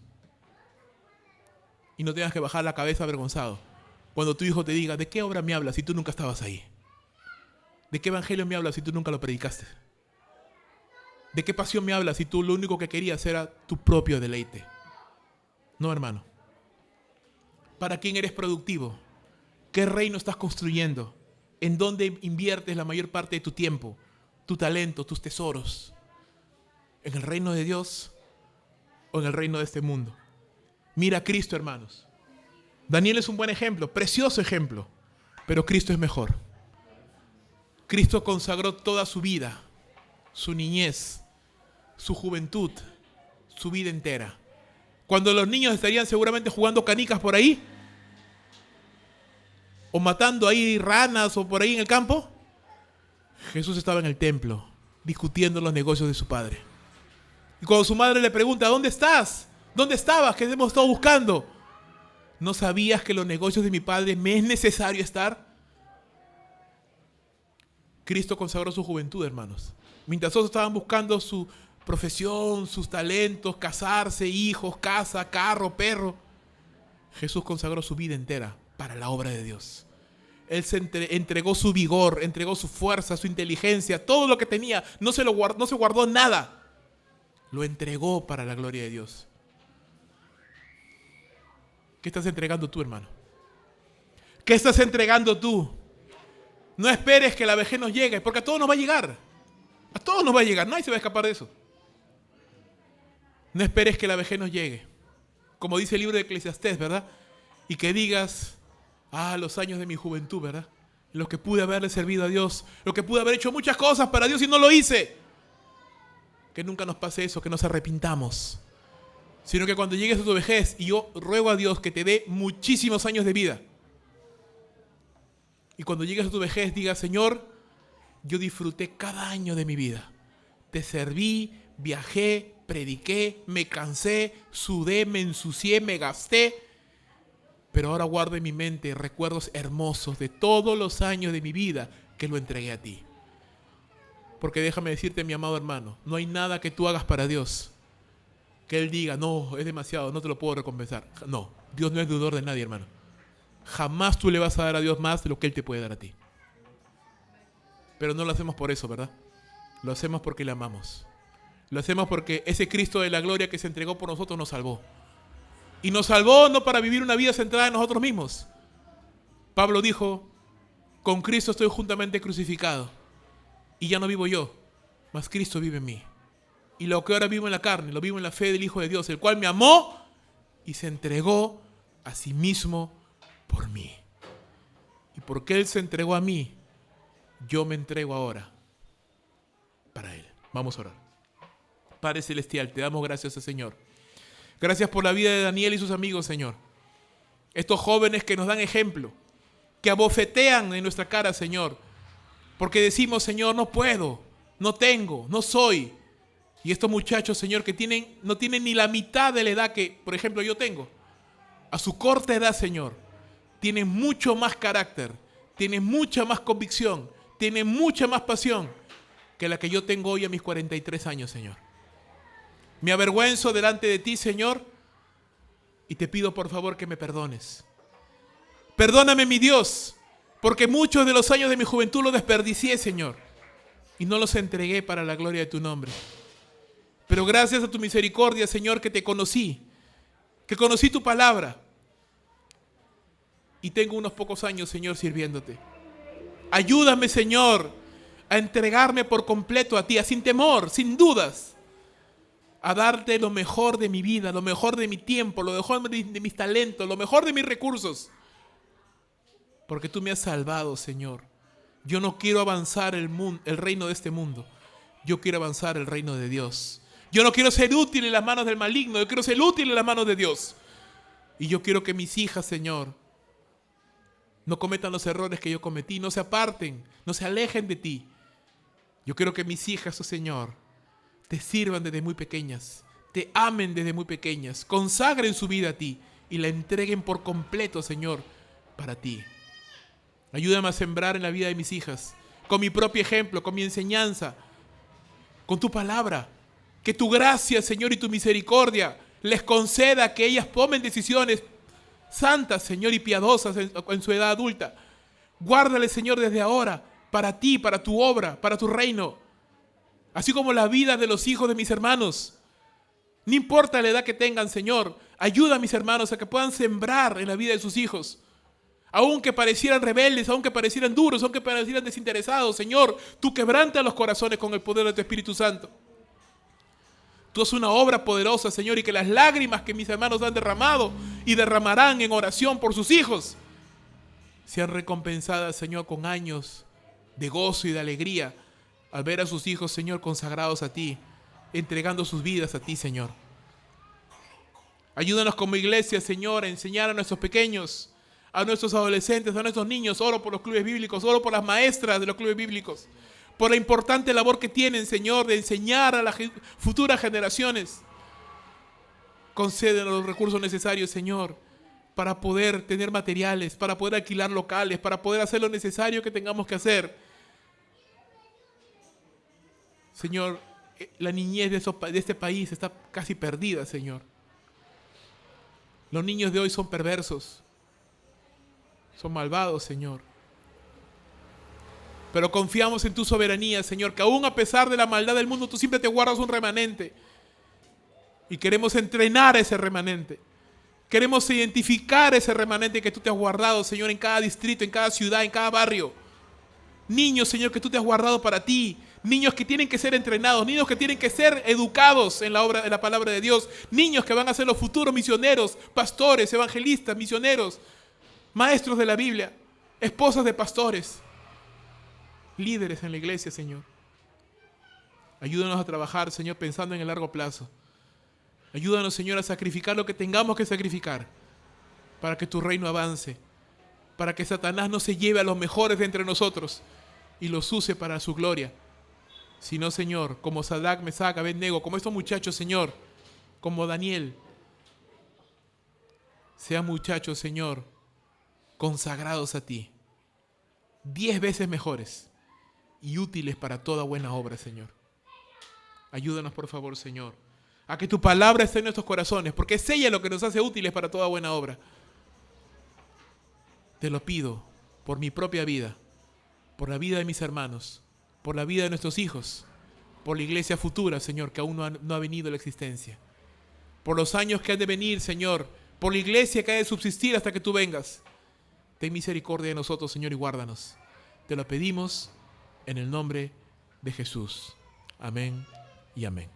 Y no tengas que bajar la cabeza avergonzado cuando tu hijo te diga, ¿de qué obra me hablas si tú nunca estabas ahí? ¿De qué evangelio me hablas si tú nunca lo predicaste? ¿De qué pasión me hablas si tú lo único que querías era tu propio deleite? No, hermano. ¿Para quién eres productivo? ¿Qué reino estás construyendo? ¿En dónde inviertes la mayor parte de tu tiempo? Tu talento, tus tesoros, ¿en el reino de Dios o en el reino de este mundo? Mira a Cristo, hermanos. Daniel es un buen ejemplo, precioso ejemplo, pero Cristo es mejor. Cristo consagró toda su vida, su niñez, su juventud, su vida entera. Cuando los niños estarían seguramente jugando canicas por ahí, o matando ahí ranas o por ahí en el campo, Jesús estaba en el templo discutiendo los negocios de su padre. Y cuando su madre le pregunta, ¿dónde estás? ¿Dónde estabas? ¿Qué hemos estado buscando? ¿No sabías que los negocios de mi padre me es necesario estar? Cristo consagró su juventud, hermanos. Mientras otros estaban buscando su profesión, sus talentos, casarse, hijos, casa, carro, perro, Jesús consagró su vida entera para la obra de Dios. Él se entregó su vigor, entregó su fuerza, su inteligencia, todo lo que tenía. No se guardó nada. Lo entregó para la gloria de Dios. ¿Qué estás entregando tú, hermano? ¿Qué estás entregando tú? No esperes que la vejez nos llegue, porque a todos nos va a llegar. A todos nos va a llegar, nadie se va a escapar de eso. No esperes que la vejez nos llegue. Como dice el libro de Eclesiastés, ¿verdad? Y que digas, los años de mi juventud, ¿verdad? En los que pude haberle servido a Dios, lo que pude haber hecho muchas cosas para Dios y no lo hice. Que nunca nos pase eso, que nos arrepintamos. sino que cuando llegues a tu vejez, y yo ruego a Dios que te dé muchísimos años de vida, y cuando llegues a tu vejez digas, Señor, yo disfruté cada año de mi vida, te serví, viajé, prediqué, me cansé, sudé, me ensucié, me gasté, pero ahora guardo en mi mente recuerdos hermosos de todos los años de mi vida que lo entregué a ti. Porque déjame decirte, mi amado hermano, no hay nada que tú hagas para Dios que Él diga, no, es demasiado, no te lo puedo recompensar. No, Dios no es deudor de nadie, hermano. Jamás tú le vas a dar a Dios más de lo que Él te puede dar a ti. Pero no lo hacemos por eso, ¿verdad? Lo hacemos porque le amamos. Lo hacemos porque ese Cristo de la gloria que se entregó por nosotros nos salvó. Y nos salvó no para vivir una vida centrada en nosotros mismos. Pablo dijo, con Cristo estoy juntamente crucificado. Y ya no vivo yo, mas Cristo vive en mí. Y lo que ahora vivo en la carne, lo vivo en la fe del Hijo de Dios, el cual me amó y se entregó a sí mismo por mí. Y porque Él se entregó a mí, yo me entrego ahora para Él. Vamos a orar. Padre Celestial, te damos gracias, Señor. Gracias por la vida de Daniel y sus amigos, Señor. Estos jóvenes que nos dan ejemplo, que abofetean en nuestra cara, Señor, porque decimos, Señor, no puedo, no tengo, no soy. Y estos muchachos, Señor, que no tienen ni la mitad de la edad que, por ejemplo, yo tengo. A su corta edad, Señor, tienen mucho más carácter, tienen mucha más convicción, tienen mucha más pasión que la que yo tengo hoy a mis 43 años, Señor. Me avergüenzo delante de ti, Señor, y te pido por favor que me perdones. Perdóname, mi Dios, porque muchos de los años de mi juventud los desperdicié, Señor, y no los entregué para la gloria de tu nombre. Pero gracias a tu misericordia, Señor, que te conocí, que conocí tu palabra, y tengo unos pocos años, Señor, sirviéndote. Ayúdame, Señor, a entregarme por completo a ti, sin temor, sin dudas, a darte lo mejor de mi vida, lo mejor de mi tiempo, lo mejor de mis talentos, lo mejor de mis recursos. Porque tú me has salvado, Señor. Yo no quiero avanzar el reino de este mundo. Yo quiero avanzar el reino de Dios. Yo no quiero ser útil en las manos del maligno. Yo quiero ser útil en las manos de Dios. Y yo quiero que mis hijas, Señor, no cometan los errores que yo cometí. No se aparten, no se alejen de ti. Yo quiero que mis hijas, oh Señor, te sirvan desde muy pequeñas, te amen desde muy pequeñas, consagren su vida a ti y la entreguen por completo, Señor, para ti. Ayúdame a sembrar en la vida de mis hijas, con mi propio ejemplo, con mi enseñanza, con tu palabra. Que tu gracia, Señor, y tu misericordia les conceda que ellas tomen decisiones santas, Señor, y piadosas en su edad adulta. Guárdales, Señor, desde ahora, para ti, para tu obra, para tu reino. Así como la vida de los hijos de mis hermanos. No importa la edad que tengan, Señor, ayuda a mis hermanos a que puedan sembrar en la vida de sus hijos. Aunque parecieran rebeldes, aunque parecieran duros, aunque parecieran desinteresados, Señor, tú quebrantas los corazones con el poder de tu Espíritu Santo. Tú haces una obra poderosa, Señor, y que las lágrimas que mis hermanos han derramado y derramarán en oración por sus hijos sean recompensadas, Señor, con años de gozo y de alegría al ver a sus hijos, Señor, consagrados a ti, entregando sus vidas a ti, Señor. Ayúdanos como iglesia, Señor, a enseñar a nuestros pequeños, a nuestros adolescentes, a nuestros niños. Oro por los clubes bíblicos, oro por las maestras de los clubes bíblicos, por la importante labor que tienen, Señor, de enseñar a las futuras generaciones. Concédenos los recursos necesarios, Señor, para poder tener materiales, para poder alquilar locales, para poder hacer lo necesario que tengamos que hacer. Señor, la niñez de este país está casi perdida, Señor. Los niños de hoy son perversos, son malvados, Señor. Pero confiamos en tu soberanía, Señor, que aún a pesar de la maldad del mundo, tú siempre te guardas un remanente. Y queremos entrenar a ese remanente. Queremos identificar ese remanente que tú te has guardado, Señor, en cada distrito, en cada ciudad, en cada barrio. Niños, Señor, que tú te has guardado para ti. Niños que tienen que ser entrenados, niños que tienen que ser educados en la palabra de Dios. Niños que van a ser los futuros misioneros, pastores, evangelistas, misioneros, maestros de la Biblia, esposas de pastores, líderes en la iglesia, Señor. Ayúdanos a trabajar, Señor, pensando en el largo plazo. Ayúdanos, Señor, a sacrificar lo que tengamos que sacrificar para que tu reino avance, para que Satanás no se lleve a los mejores de entre nosotros y los use para su gloria. Sino, Señor, como Sadrach, Mesach, Abednego, como estos muchachos, Señor, como Daniel, sean muchachos, Señor, consagrados a ti, 10 veces mejores y útiles para toda buena obra, Señor. Ayúdanos, por favor, Señor, a que tu palabra esté en nuestros corazones, porque es ella lo que nos hace útiles para toda buena obra. Te lo pido por mi propia vida, por la vida de mis hermanos, por la vida de nuestros hijos, por la iglesia futura, Señor, que aún no ha venido a la existencia, por los años que han de venir, Señor, por la iglesia que ha de subsistir hasta que tú vengas. Ten misericordia de nosotros, Señor, y guárdanos. Te lo pedimos en el nombre de Jesús. Amén y amén.